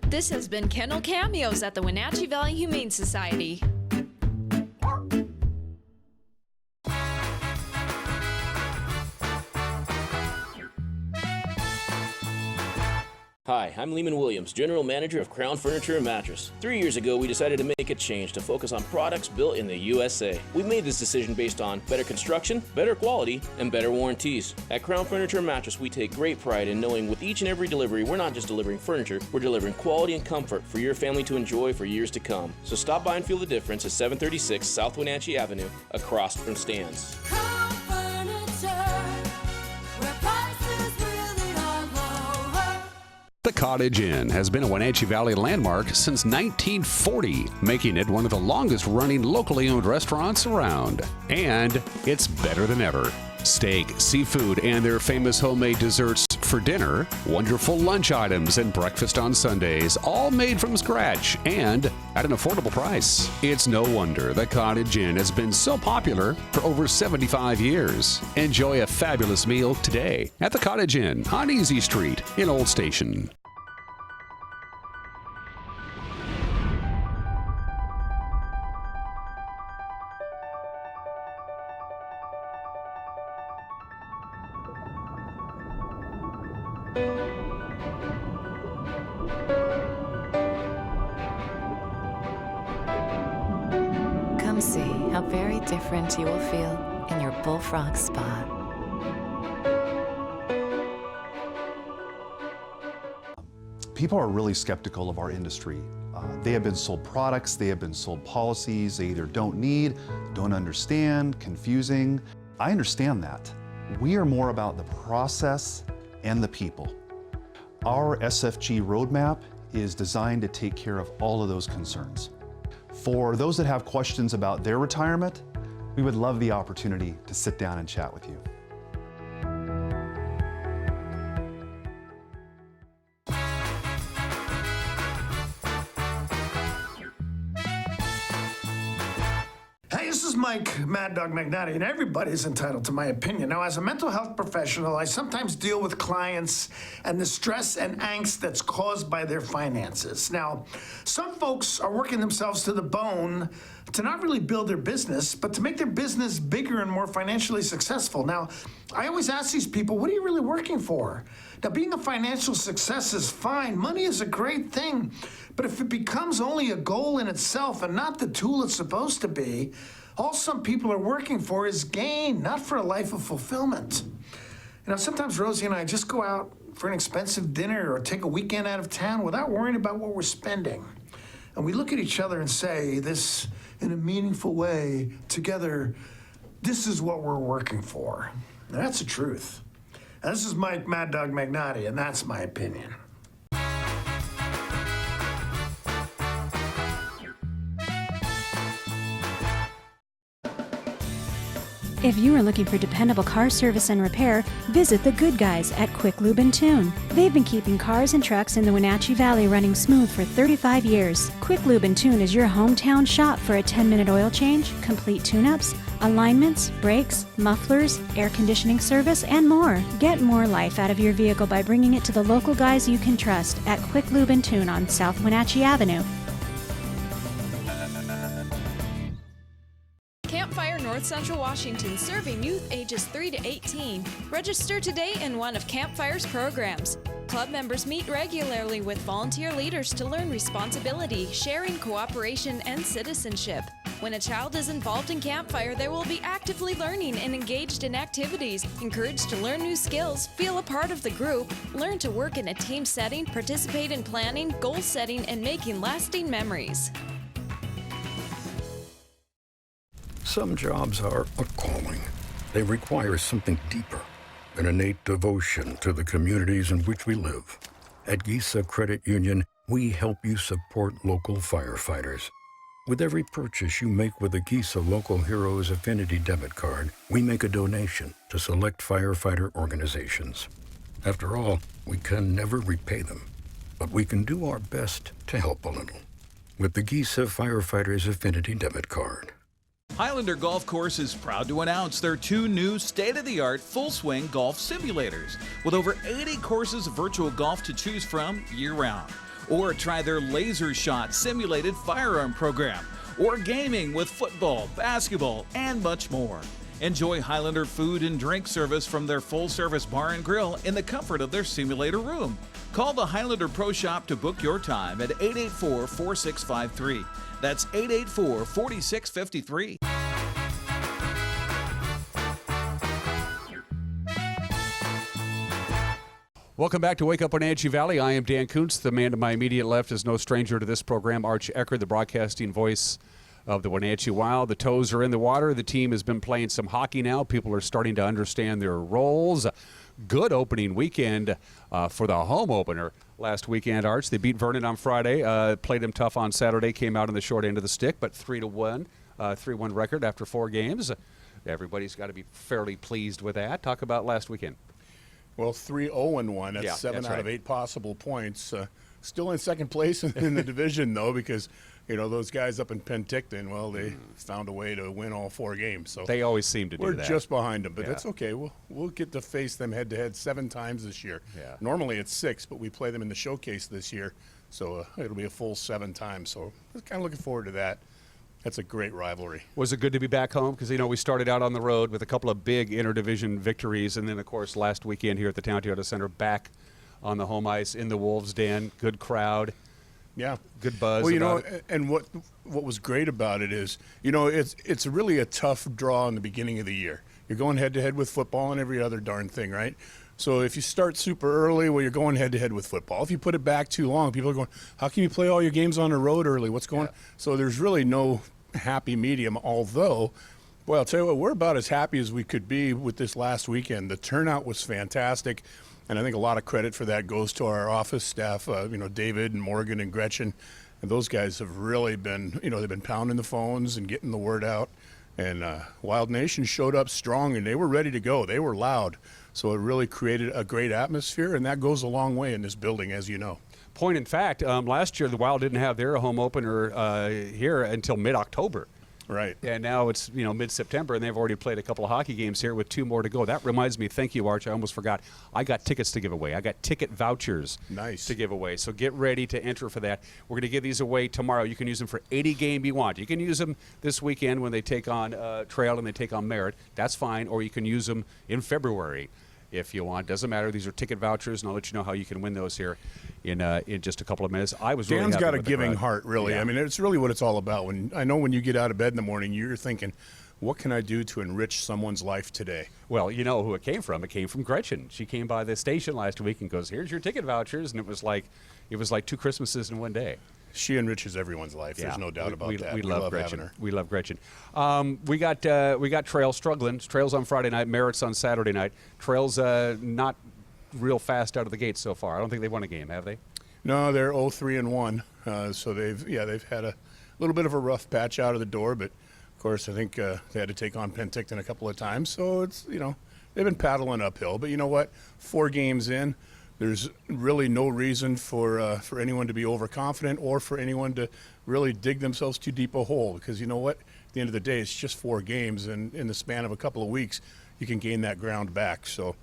This has been Kennel Cameos at the Wenatchee Valley Humane Society. Hi, I'm Lehman Williams, General Manager of Crown Furniture and Mattress. 3 years ago, we decided to make a change to focus on products built in the USA. We made this decision based on better construction, better quality, and better warranties. At Crown Furniture and Mattress, we take great pride in knowing with each and every delivery, we're not just delivering furniture, we're delivering quality and comfort for your family to enjoy for years to come. So stop by and feel the difference at 736 South Wenatchee Avenue, across from Stan's. The Cottage Inn has been a Wenatchee Valley landmark since 1940, making it one of the longest-running locally owned restaurants around. And it's better than ever. Steak, seafood, and their famous homemade desserts for dinner, wonderful lunch items, and breakfast on Sundays, all made from scratch and at an affordable price. It's no wonder the Cottage Inn has been so popular for over 75 years. Enjoy a fabulous meal today at the Cottage Inn on Easy Street in Old Station. Come see how very different you will feel in your Bullfrog Spa. People are really skeptical of our industry. They have been sold products, they have been sold policies they either don't need, don't understand, confusing. I understand that. We are more about the process and the people. Our SFG roadmap is designed to take care of all of those concerns. For those that have questions about their retirement, we would love the opportunity to sit down and chat with you. Hey, this is Mike Mad Dog McNally, and everybody's entitled to my opinion. Now, as a mental health professional, I sometimes deal with clients and the stress and angst that's caused by their finances. Now, some folks are working themselves to the bone to not really build their business, but to make their business bigger and more financially successful. Now, I always ask these people, what are you really working for? Now, being a financial success is fine. Money is a great thing. But if it becomes only a goal in itself and not the tool it's supposed to be, all some people are working for is gain, not for a life of fulfillment. You know, sometimes Rosie and I just go out for an expensive dinner or take a weekend out of town without worrying about what we're spending. And we look at each other and say this in a meaningful way together, this is what we're working for. And that's the truth. And this is Mike Mad Dog Magnotti, and that's my opinion. If you are looking for dependable car service and repair, visit the good guys at Quick Lube and Tune. They've been keeping cars and trucks in the Wenatchee Valley running smooth for 35 years. Quick Lube and Tune is your hometown shop for a 10-minute oil change, complete tune-ups, alignments, brakes, mufflers, air conditioning service, and more. Get more life out of your vehicle by bringing it to the local guys you can trust at Quick Lube and Tune on South Wenatchee Avenue. Campfire North Central Washington, serving youth ages 3 to 18. Register today in one of Campfire's programs. Club members meet regularly with volunteer leaders to learn responsibility, sharing, cooperation, and citizenship. When a child is involved in Campfire, they will be actively learning and engaged in activities, encouraged to learn new skills, feel a part of the group, learn to work in a team setting, participate in planning, goal setting, and making lasting memories. Some jobs are a calling. They require something deeper, an innate devotion to the communities in which we live. At Gisa Credit Union, we help you support local firefighters. With every purchase you make with a Gisa Local Heroes Affinity debit card, we make a donation to select firefighter organizations. After all, we can never repay them, but we can do our best to help a little with the Gisa Firefighters Affinity debit card. Highlander Golf Course is proud to announce their 2 new state-of-the-art full-swing golf simulators with over 80 courses of virtual golf to choose from year-round. Or try their Laser Shot simulated firearm program, or gaming with football, basketball, and much more. Enjoy Highlander food and drink service from their full-service bar and grill in the comfort of their simulator room. Call the Highlander Pro Shop to book your time at 884-4653. That's 884-4653. Welcome back to Wake Up Wenatchee Valley. I am Dan Kuntz. The man to my immediate left is no stranger to this program, Arch Ecker, the broadcasting voice of the Wenatchee Wild. The toes are in the water. The team has been playing some hockey now. People are starting to understand their roles. Good opening weekend for the home opener last weekend, Arch. They beat Vernon on Friday, played them tough on Saturday, came out on the short end of the stick, but 3-1 record after 4 games. Everybody's got to be fairly pleased with that. Talk about last weekend. Well, 3-0-1. That's 7 out of 8 possible points. Still in second place in the division, though, because those guys up in Penticton, well, they found a way to win all 4 games. So they always seem to do that. We're just behind them, but that's okay. We'll get to face them head-to-head 7 times this year. Yeah. Normally it's 6, but we play them in the showcase this year, so it'll be a full 7 times. So I'm kind of looking forward to that. That's a great rivalry. Was it good to be back home? Because, we started out on the road with a couple of big interdivision victories, and then, of course, last weekend here at the Town Toyota Center, back on the home ice in the Wolves' Den. Good crowd. Yeah. Good buzz. Well, and what was great about it is, it's really a tough draw in the beginning of the year. You're going head-to-head with football and every other darn thing, right? So if you start super early, well, you're going head-to-head with football. If you put it back too long, people are going, how can you play all your games on the road early? What's going on? So there's really no happy medium, although, well, I'll tell you what, we're about as happy as we could be with this last weekend. The turnout was fantastic, and I think a lot of credit for that goes to our office staff, David and Morgan and Gretchen, and those guys have really been, they've been pounding the phones and getting the word out, and Wild Nation showed up strong, and they were ready to go. They were loud, so it really created a great atmosphere, and that goes a long way in this building, as you know. Point in fact, last year the Wild didn't have their home opener here until mid-October. Right. And now it's, mid-September, and they've already played a couple of hockey games here with 2 more to go. That reminds me, thank you, Arch, I almost forgot. I got tickets to give away. I got ticket vouchers to give away. So get ready to enter for that. We're going to give these away tomorrow. You can use them for any game you want. You can use them this weekend when they take on Trail and they take on Merritt. That's fine. Or you can use them in February if you want. Doesn't matter. These are ticket vouchers, and I'll let you know how you can win those here in just a couple of minutes. I was really Dan's happy got a with the giving crowd. heart, really. Yeah. I mean, it's really what it's all about. When you get out of bed in the morning, you're thinking, what can I do to enrich someone's life today? Well, you know who it came from. It came from Gretchen. She came by the station last week and goes, "Here's your ticket vouchers," and it was like 2 Christmases in one day. She enriches everyone's life. There's no doubt about that. We love Gretchen. having her. We love Gretchen. We got Trail struggling. Trail's on Friday night. Merritt's on Saturday night. Trail's not real fast out of the gate so far. I don't think they've won a game, have they? No, they're 0-3-1. So they've had a little bit of a rough patch out of the door, but of course I think they had to take on Penticton a couple of times. So it's they've been paddling uphill. But you know what? 4 games in, there's really no reason for anyone to be overconfident or for anyone to really dig themselves too deep a hole, because you know what? At the end of the day, it's just 4 games, and in the span of a couple of weeks, you can gain that ground back. So,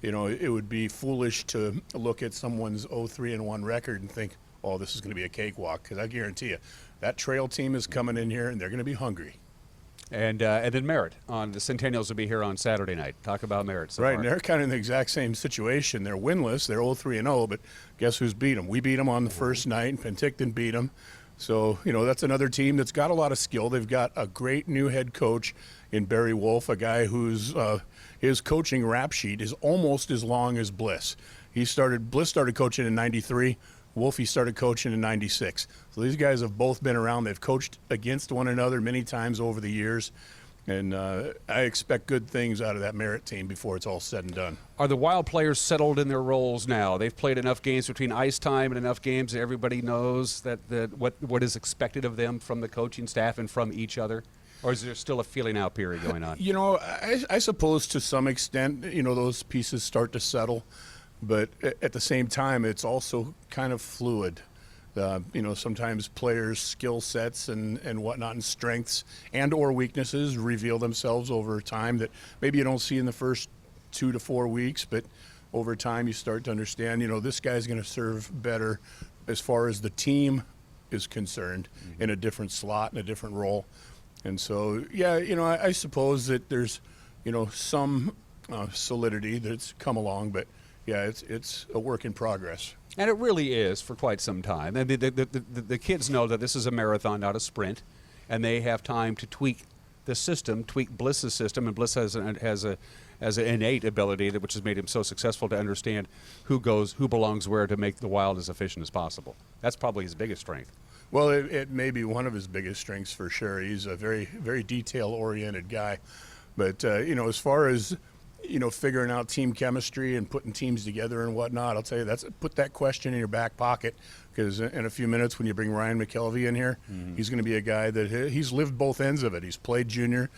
it would be foolish to look at someone's 0-3-1 record and think, oh, this is going to be a cakewalk, because I guarantee you, that Trail team is coming in here, and they're going to be hungry. And then Merritt on the Centennials will be here on Saturday night. Talk about Merritt. So Right, far. and they're kind of in the exact same situation. They're winless. They're 0-3-0, but guess who's beat them? We beat them on the first night, and Penticton beat them. So, that's another team that's got a lot of skill. They've got a great new head coach in Barry Wolf, a guy whose his coaching rap sheet is almost as long as Bliss. Bliss started coaching in 93. Wolfie started coaching in 96. So these guys have both been around. They've coached against one another many times over the years. And I expect good things out of that Merritt team before it's all said and done. Are the Wild players settled in their roles now? They've played enough games between ice time and enough games that everybody knows that what is expected of them from the coaching staff and from each other? Or is there still a feeling out period going on? I suppose to some extent, those pieces start to settle. But at the same time, it's also kind of fluid. Sometimes players' skill sets and whatnot and strengths and or weaknesses reveal themselves over time that maybe you don't see in the first 2 to 4 weeks, but over time you start to understand, this guy's going to serve better as far as the team is concerned in a different slot, in a different role. And so, I suppose that there's, some solidity that's come along, but yeah, it's a work in progress. And it really is for quite some time. And the kids know that this is a marathon, not a sprint, and they have time to tweak the system, tweak Bliss's system. And Bliss has an innate ability which has made him so successful to understand who belongs where to make the Wild as efficient as possible. That's probably his biggest strength. Well, it may be one of his biggest strengths for sure. He's a very, very detail-oriented guy. But, as far as figuring out team chemistry and putting teams together and whatnot, I'll tell you, put that question in your back pocket, because in a few minutes when you bring Ryan McKelvie in here, he's going to be a guy that he's lived both ends of it. He's played junior,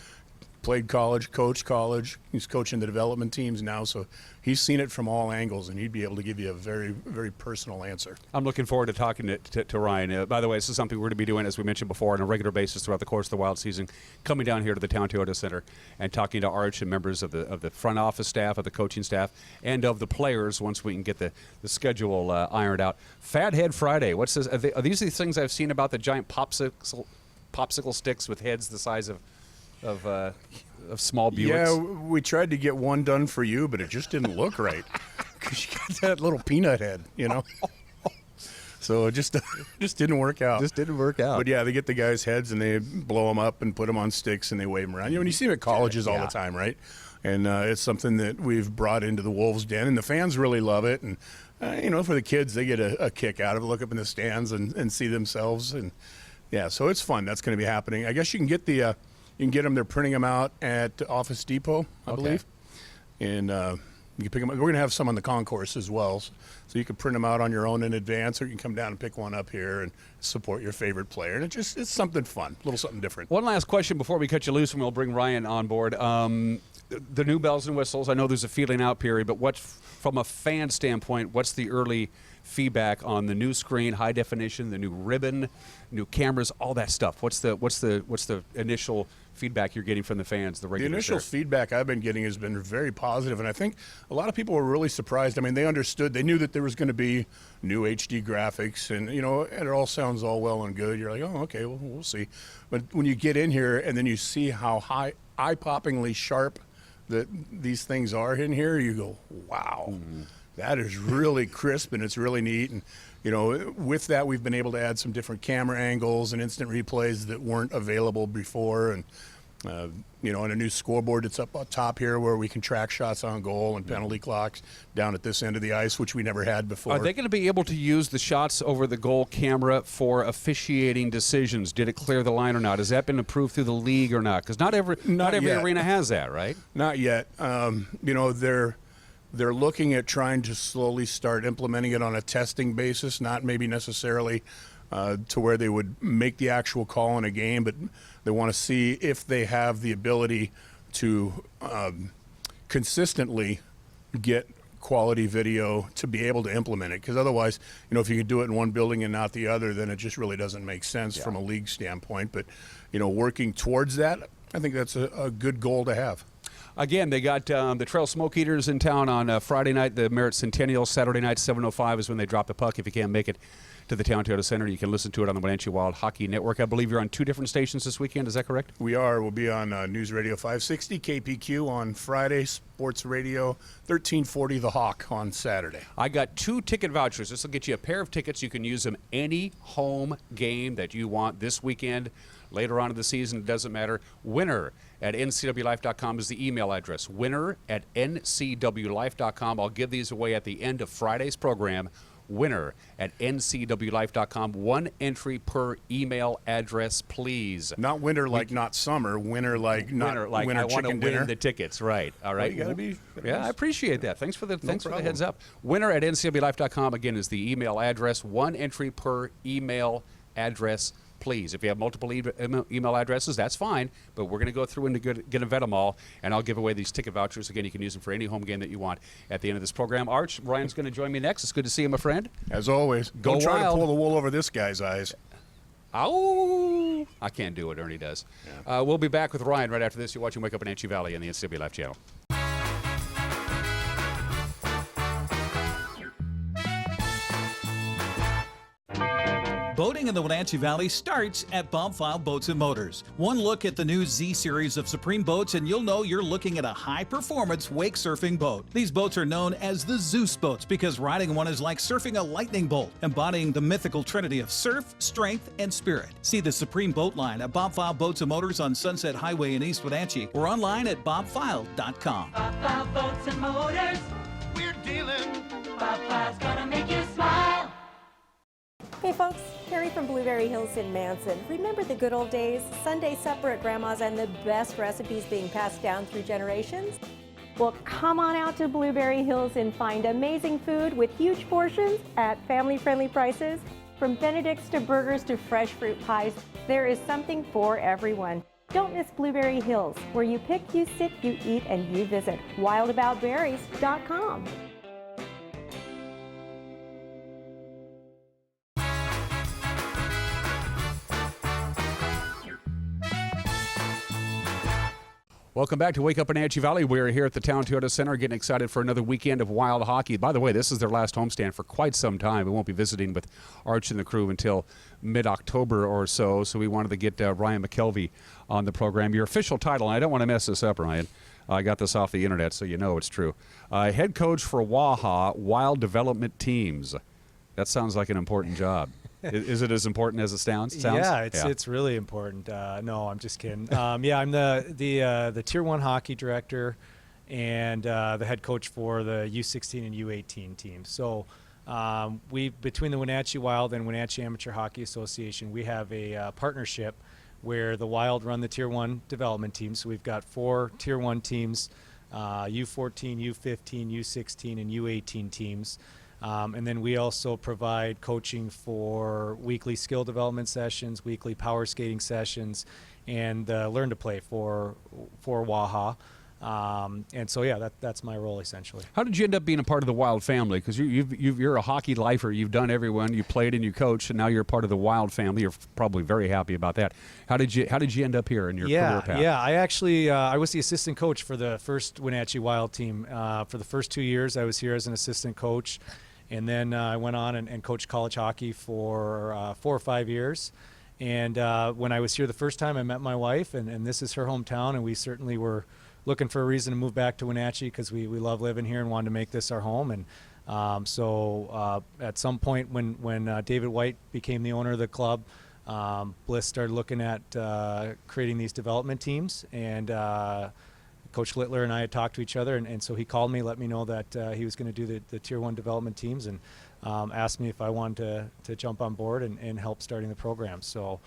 played college, coached college. He's coaching the development teams now, so he's seen it from all angles, and he'd be able to give you a very, very personal answer. I'm looking forward to talking to Ryan. By the way, this is something we're going to be doing, as we mentioned before, on a regular basis throughout the course of the Wild season, coming down here to the Town Toyota Center and talking to Arch and members of the front office staff, of the coaching staff, and of the players once we can get the schedule ironed out. Fathead Friday. What's this? Are these the things I've seen about the giant popsicle sticks with heads the size of small Buicks? Yeah, we tried to get one done for you, but it just didn't look right because you got that little peanut head, So it just didn't work out. Just didn't work out. But yeah, they get the guys' heads and they blow them up and put them on sticks and they wave them around. You see them at colleges all the time, right? And it's something that we've brought into the Wolves' Den, and the fans really love it. And for the kids, they get a kick out of it. Look up in the stands and see themselves, and yeah, so it's fun. That's going to be happening. I guess you can get You can get them. They're printing them out at Office Depot, I believe. And you can pick them up. We're going to have some on the concourse as well. So you can print them out on your own in advance, or you can come down and pick one up here and support your favorite player. And it's something fun, a little something different. One last question before we cut you loose, and we'll bring Ryan on board. The new bells and whistles, I know there's a feeling out period, but from a fan standpoint, what's the early feedback on the new screen, high definition, the new ribbon, new cameras, all that stuff? What's the initial feedback you're getting from the fans, the The regulars initial there? feedback I've been getting has been very positive, and I think a lot of people were really surprised. I mean, they understood, they knew that there was going to be new HD graphics, and it all sounds all well and good. You're like, oh, okay, well, we'll see. But when you get in here and then you see how eye-poppingly sharp that these things are in here, you go, wow, that is really crisp and it's really neat. And with that, we've been able to add some different camera angles and instant replays that weren't available before, and and a new scoreboard that's up top here where we can track shots on goal and penalty clocks down at this end of the ice, which we never had before. Are they going to be able to use the shots over the goal camera for officiating decisions? Did it clear the line or not? Has that been approved through the league or not? Because not every yet. arena has that, right? Not yet. They're looking at trying to slowly start implementing it on a testing basis, not maybe necessarily to where they would make the actual call in a game, but they want to see if they have the ability to consistently get quality video to be able to implement it. Because otherwise, if you could do it in one building and not the other, then it just really doesn't make sense from a league standpoint. But, working towards that, I think that's a good goal to have. Again, they got the Trail Smoke Eaters in town on Friday night, the Merritt Centennial. Saturday night, 7:05 is when they drop the puck. If you can't make it to the Town Toyota Center, you can listen to it on the Wenatchee Wild Hockey Network. I believe you're on 2 different stations this weekend. Is that correct? We are. We'll be on News Radio 560, KPQ on Friday, Sports Radio 1340 The Hawk on Saturday. I got 2 ticket vouchers. This will get you a pair of tickets. You can use them any home game that you want this weekend. Later on in the season, it doesn't matter. Winner at ncwlife.com is the email address. Winner at ncwlife.com. I'll give these away at the end of Friday's program. Winner at ncwlife.com. 1 entry per email address, please. Not winter like not summer. Winter like not winner like winter I want to chicken dinner. win the tickets. Right. All right. Well, you gotta be. Yeah, I appreciate that. Thanks for the problem. heads up. Winner at ncwlife.com again is the email address. 1 entry per email address, please. If you have multiple email addresses, that's fine, but we're going to go through and get and vet them all, and I'll give away these ticket vouchers. Again, you can use them for any home game that you want at the end of this program. Arch, Ryan's going to join me next. It's good to see you, my friend. As always. Go Don't try Wild. to pull the wool over this guy's eyes. Oh, I can't do it. Ernie does. Yeah. We'll be back with Ryan right after this. You're watching Wake Up in Wenatchee Valley on the NCW Life channel. Boating in the Wenatchee Valley starts at Bob File Boats and Motors. One look at the new Z series of Supreme boats and you'll know you're looking at a high-performance wake surfing boat. These boats are known as the Zeus boats because riding one is like surfing a lightning bolt, embodying the mythical trinity of surf, strength, and spirit. See the Supreme boat line at Bob File Boats and Motors on Sunset Highway in East Wenatchee or online at bobfile.com. Bob File Boats and Motors, we're dealing. Bob File's gonna make you smile. Hey folks, Carrie from Blueberry Hills in Manson. Remember the good old days? Sunday supper at Grandma's and the best recipes being passed down through generations? Well, come on out to Blueberry Hills and find amazing food with huge portions at family-friendly prices. From Benedict's to burgers to fresh fruit pies, there is something for everyone. Don't miss Blueberry Hills, where you pick, you sit, you eat, and you visit. wildaboutberries.com. Welcome back to Wake Up in Wenatchee Valley. We're here at the Town Toyota Center getting excited for another weekend of wild hockey. By the way, this is their last homestand for quite some time. We won't be visiting with Arch and the crew until mid-October or so, so we wanted to get Ryan McKelvie on the program. Your official title, and I don't want to mess this up, Ryan. I got this off the internet, so you know it's true. Head coach for WAHA Wild Development Teams. That sounds like an important job. Is it as important as it sounds? Yeah, it's really important. No, I'm just kidding. Yeah, I'm the Tier 1 hockey director and the head coach for the U16 and U18 teams. So we, between the Wenatchee Wild and Wenatchee Amateur Hockey Association, we have a partnership where the Wild run the Tier 1 development teams. So we've got 4 Tier 1 teams, U14, U15, U16, and U18 teams. And then we also provide coaching for weekly skill development sessions, weekly power skating sessions, and learn to play for WAHA. And so, yeah, that's my role essentially. How did you end up being a part of the Wild family? Because you're a hockey lifer. You've done everyone. You played and you coached, and now you're a part of the Wild family. You're probably very happy about that. How did you end up here in your career path? Yeah, I actually I was the assistant coach for the first Wenatchee Wild team. For the first 2 years, I was here as an assistant coach, and then I went on and coached college hockey for 4 or 5 years. And when I was here the first time, I met my wife, and this is her hometown, and we certainly were looking for a reason to move back to Wenatchee because we love living here and wanted to make this our home. And so at some point when David White became the owner of the club, Bliss started looking at creating these development teams, and Coach Littler and I had talked to each other, and so he called me, let me know that he was going to do the Tier 1 development teams, and asked me if I wanted to jump on board and help starting the program. So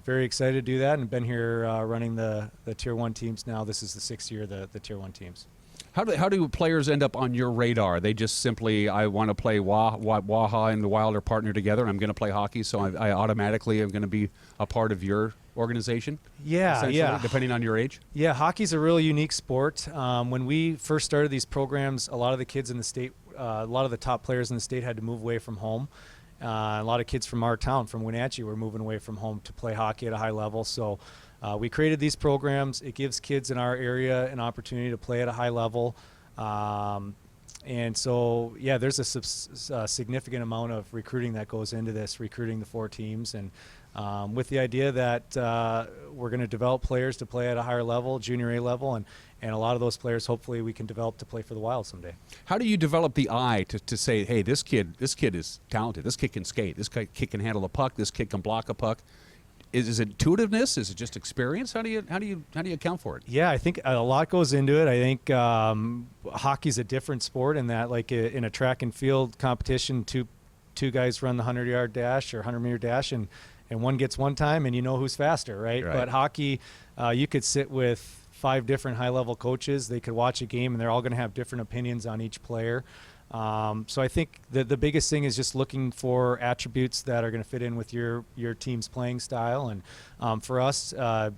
very excited to do that, and been here running the Tier 1 teams now. This is the 6th year of the Tier 1 teams. How do players end up on your radar? They just simply, I want to play Waha and the Wild are partnered together, and I'm going to play hockey, so I automatically am going to be a part of your organization? Yeah. Depending on your age? Yeah, hockey's a really unique sport. When we first started these programs, a lot of the kids in the state, a lot of the top players in the state had to move away from home. A lot of kids from our town, from Wenatchee, were moving away from home to play hockey at a high level. So we created these programs. It gives kids in our area an opportunity to play at a high level. And so, yeah, there's a significant amount of recruiting that goes into this, recruiting the 4 teams. And with the idea that we're going to develop players to play at a higher level, junior A level, and a lot of those players hopefully we can develop to play for the Wild someday. How do you develop the eye to say, hey, this kid is talented, this kid can skate, this kid can handle a puck, this kid can block a puck? Is it intuitiveness? Is it just experience? How do you account for it? Yeah, I think a lot goes into it. I think hockey's a different sport in that, like in a track and field competition, two guys run the 100-yard dash or 100-meter dash, and one gets one time, and you know who's faster, right? But hockey, you could sit with 5 different high-level coaches. They could watch a game, and they're all going to have different opinions on each player. So I think the biggest thing is just looking for attributes that are going to fit in with your team's playing style. And for us,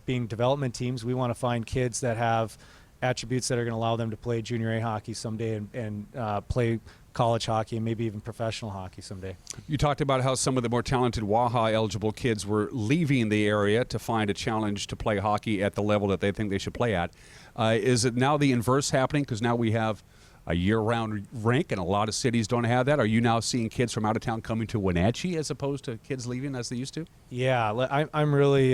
being development teams, we want to find kids that have attributes that are going to allow them to play junior A hockey someday and play college hockey and maybe even professional hockey someday. You talked about how some of the more talented Waha-eligible kids were leaving the area to find a challenge to play hockey at the level that they think they should play at. Is it now the inverse happening? Because now we have a year-round rink, and a lot of cities don't have that. Are you now seeing kids from out of town coming to Wenatchee as opposed to kids leaving as they used to? Yeah, I'm really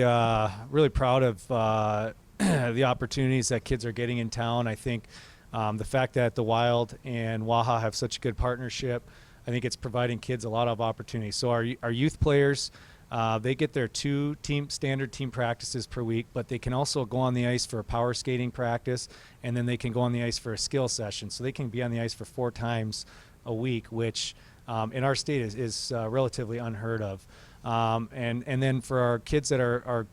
proud of the opportunities that kids are getting in town. I think the fact that the Wild and Waha have such a good partnership, I think it's providing kids a lot of opportunities. So our youth players, they get their 2 standard team practices per week, but they can also go on the ice for a power skating practice, and then they can go on the ice for a skill session. So they can be on the ice for 4 times a week, which in our state is relatively unheard of. And then for our kids that are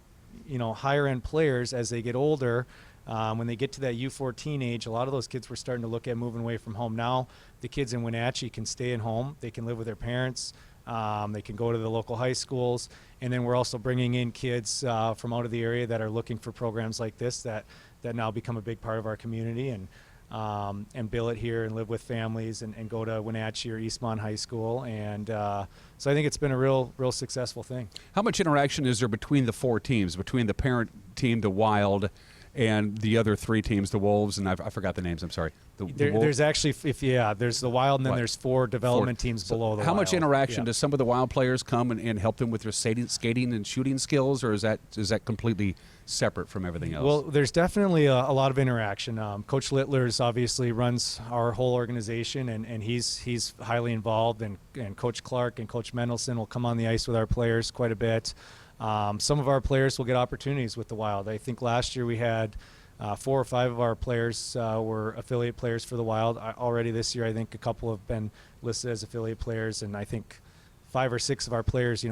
higher end players, as they get older, when they get to that U14 age, a lot of those kids were starting to look at moving away from home. Now the kids in Wenatchee can stay at home. They can live with their parents. They can go to the local high schools. And then we're also bringing in kids from out of the area that are looking for programs like this that now become a big part of our community and billet here and live with families and go to Wenatchee or Eastmont High School. And so I think it's been a real successful thing. How much interaction is there between the 4 teams, between the parent team, the Wild, and the other 3 teams, the Wolves, and I forgot the names, I'm sorry. There's actually, there's the Wild, and then there's 4 development teams below the Wild. How much interaction does some of the Wild players come and help them with their skating and shooting skills, or is that completely separate from everything else? Well, there's definitely a lot of interaction. Coach Littler's obviously runs our whole organization, and he's highly involved, and Coach Clark and Coach Mendelson will come on the ice with our players quite a bit. Some of our players will get opportunities with the Wild. I think last year we had 4 or 5 of our players were affiliate players for the Wild. Already this year, I think a couple have been listed as affiliate players, and I think 5 or 6 of our players,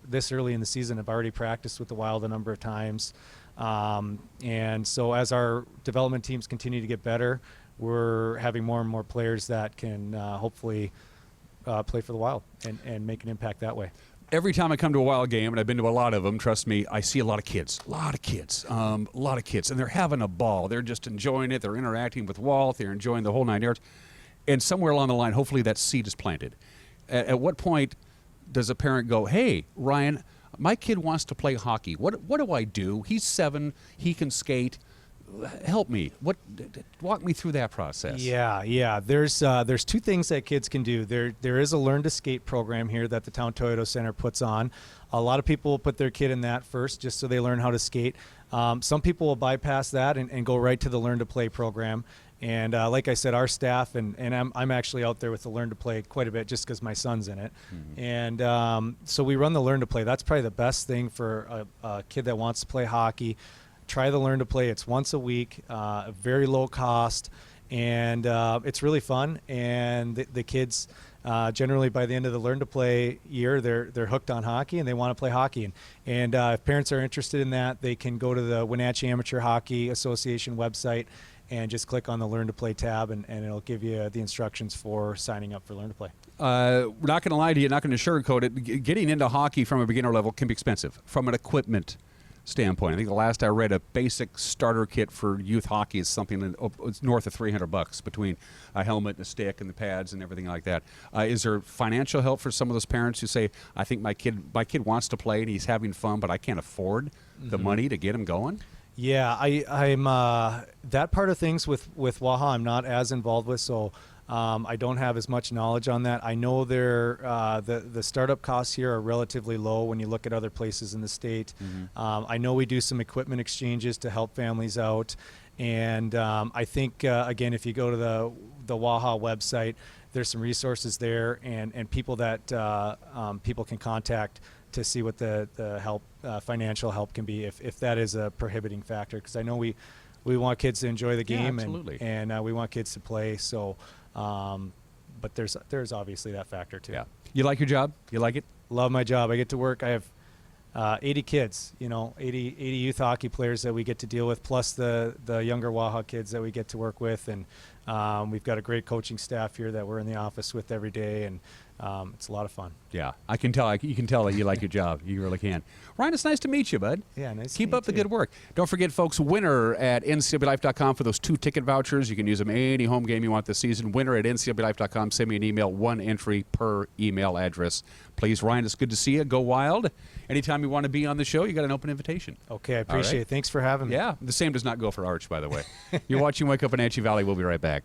this early in the season have already practiced with the Wild a number of times. And so as our development teams continue to get better, we're having more and more players that can hopefully play for the Wild and make an impact that way. Every time I come to a Wild game, and I've been to a lot of them, trust me, I see a lot of kids, and they're having a ball. They're just enjoying it. They're interacting with Walt. They're enjoying the whole 9 yards. And somewhere along the line, hopefully that seed is planted. At what point does a parent go, hey, Ryan, my kid wants to play hockey. What do I do? He's 7. He can skate. Help me. Walk me through that process. Yeah. There's 2 things that kids can do. There is a Learn to Skate program here that the Town Toyota Center puts on. A lot of people will put their kid in that first just so they learn how to skate. Some people will bypass that and go right to the Learn to Play program. And like I said, our staff and I'm actually out there with the Learn to Play quite a bit just because my son's in it. Mm-hmm. And so we run the Learn to Play. That's probably the best thing for a kid that wants to play hockey. Try the Learn to Play. It's once a week, very low cost, and it's really fun. And the kids, generally by the end of the Learn to Play year, they're hooked on hockey and they want to play hockey. And if parents are interested in that, they can go to the Wenatchee Amateur Hockey Association website and just click on the Learn to Play tab, and it'll give you the instructions for signing up for Learn to Play. We're not going to lie to you, not going to sugarcoat it. Getting into hockey from a beginner level can be expensive from an equipment standpoint. I think the last I read, a basic starter kit for youth hockey is something it's north of $300 between a helmet and a stick and the pads and everything like that. Is there financial help for some of those parents who say, I think my kid wants to play and he's having fun, but I can't afford the money to get him going? Yeah, I'm that part of things with Waha I'm not as involved with, so I don't have as much knowledge on that. I know the startup costs here are relatively low when you look at other places in the state. Mm-hmm. I know we do some equipment exchanges to help families out, and I think again, if you go to the Waha website, there's some resources there and people that people can contact to see what the help financial help can be if that is a prohibiting factor, because I know we want kids to enjoy the game, and we want kids to play, so but there's obviously that factor too. Yeah. You like your job? You like it? Love my job. I get to work. I have 80 kids, 80 youth hockey players that we get to deal with, plus the younger Waha kids that we get to work with, and we've got a great coaching staff here that we're in the office with every day, and it's a lot of fun. Yeah, I can tell. You can tell that you like your job. You really can. Ryan, it's nice to meet you, bud. Yeah, nice to Keep meet up the you. good work. Don't forget, folks, winner at ncwlife.com for those 2 ticket vouchers. You can use them any home game you want this season. Winner at ncwlife.com. Send me an email, 1 entry per email address. Please, Ryan, it's good to see you. Go Wild. Anytime you want to be on the show, you got an open invitation. Okay, I appreciate it. Thanks for having me. Yeah, the same does not go for Arch, by the way. You're watching Wake Up Wenatchee Valley. We'll be right back.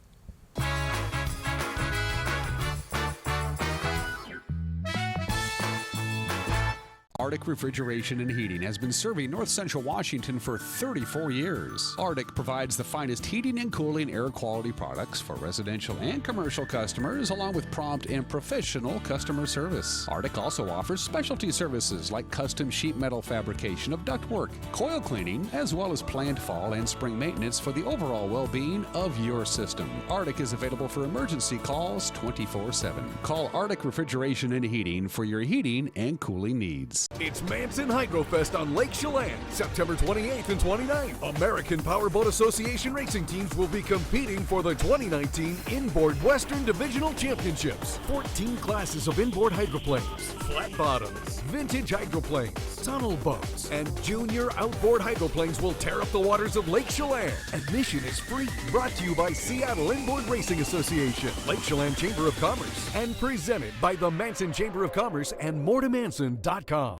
Arctic Refrigeration and Heating has been serving North Central Washington for 34 years. Arctic provides the finest heating and cooling air quality products for residential and commercial customers, along with prompt and professional customer service. Arctic also offers specialty services like custom sheet metal fabrication of ductwork, coil cleaning, as well as planned fall and spring maintenance for the overall well-being of your system. Arctic is available for emergency calls 24/7. Call Arctic Refrigeration and Heating for your heating and cooling needs. It's Manson Hydrofest on Lake Chelan, September 28th and 29th. American Powerboat Association racing teams will be competing for the 2019 Inboard Western Divisional Championships. 14 classes of inboard hydroplanes, flat bottoms, vintage hydroplanes, tunnel boats, and junior outboard hydroplanes will tear up the waters of Lake Chelan. Admission is free. Brought to you by Seattle Inboard Racing Association, Lake Chelan Chamber of Commerce, and presented by the Manson Chamber of Commerce and moretomanson.com.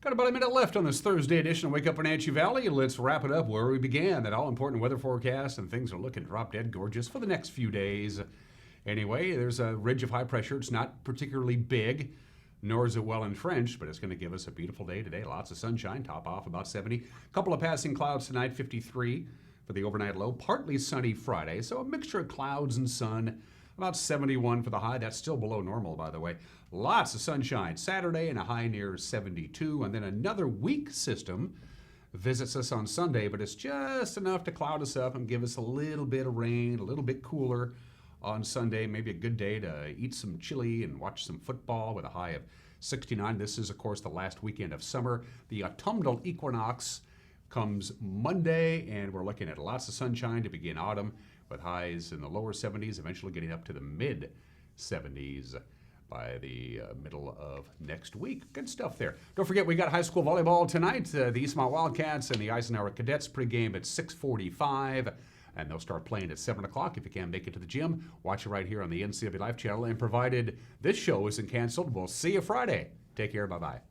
Got about a minute left on this Thursday edition of Wake Up Wenatchee Valley. Let's wrap it up where we began, that all-important weather forecast, and things are looking drop-dead gorgeous for the next few days. Anyway, there's a ridge of high pressure. It's not particularly big, nor is it well entrenched, but it's going to give us a beautiful day today. Lots of sunshine, top off about 70. A couple of passing clouds tonight, 53 for the overnight low. Partly sunny Friday, so a mixture of clouds and sun. About 71 for the high. That's still below normal, by the way. Lots of sunshine Saturday and a high near 72. And then another weak system visits us on Sunday, but it's just enough to cloud us up and give us a little bit of rain, a little bit cooler on Sunday. Maybe a good day to eat some chili and watch some football with a high of 69. This is, of course, the last weekend of summer. The autumnal equinox comes Monday, and we're looking at lots of sunshine to begin autumn, with highs in the lower 70s, eventually getting up to the mid 70s by the middle of next week. Good stuff there. Don't forget, we got high school volleyball tonight. The Eastmont Wildcats and the Eisenhower Cadets pregame at 6:45, and they'll start playing at 7 o'clock. If you can't make it to the gym, watch it right here on the NCW Life channel. And provided this show isn't canceled, we'll see you Friday. Take care. Bye-bye.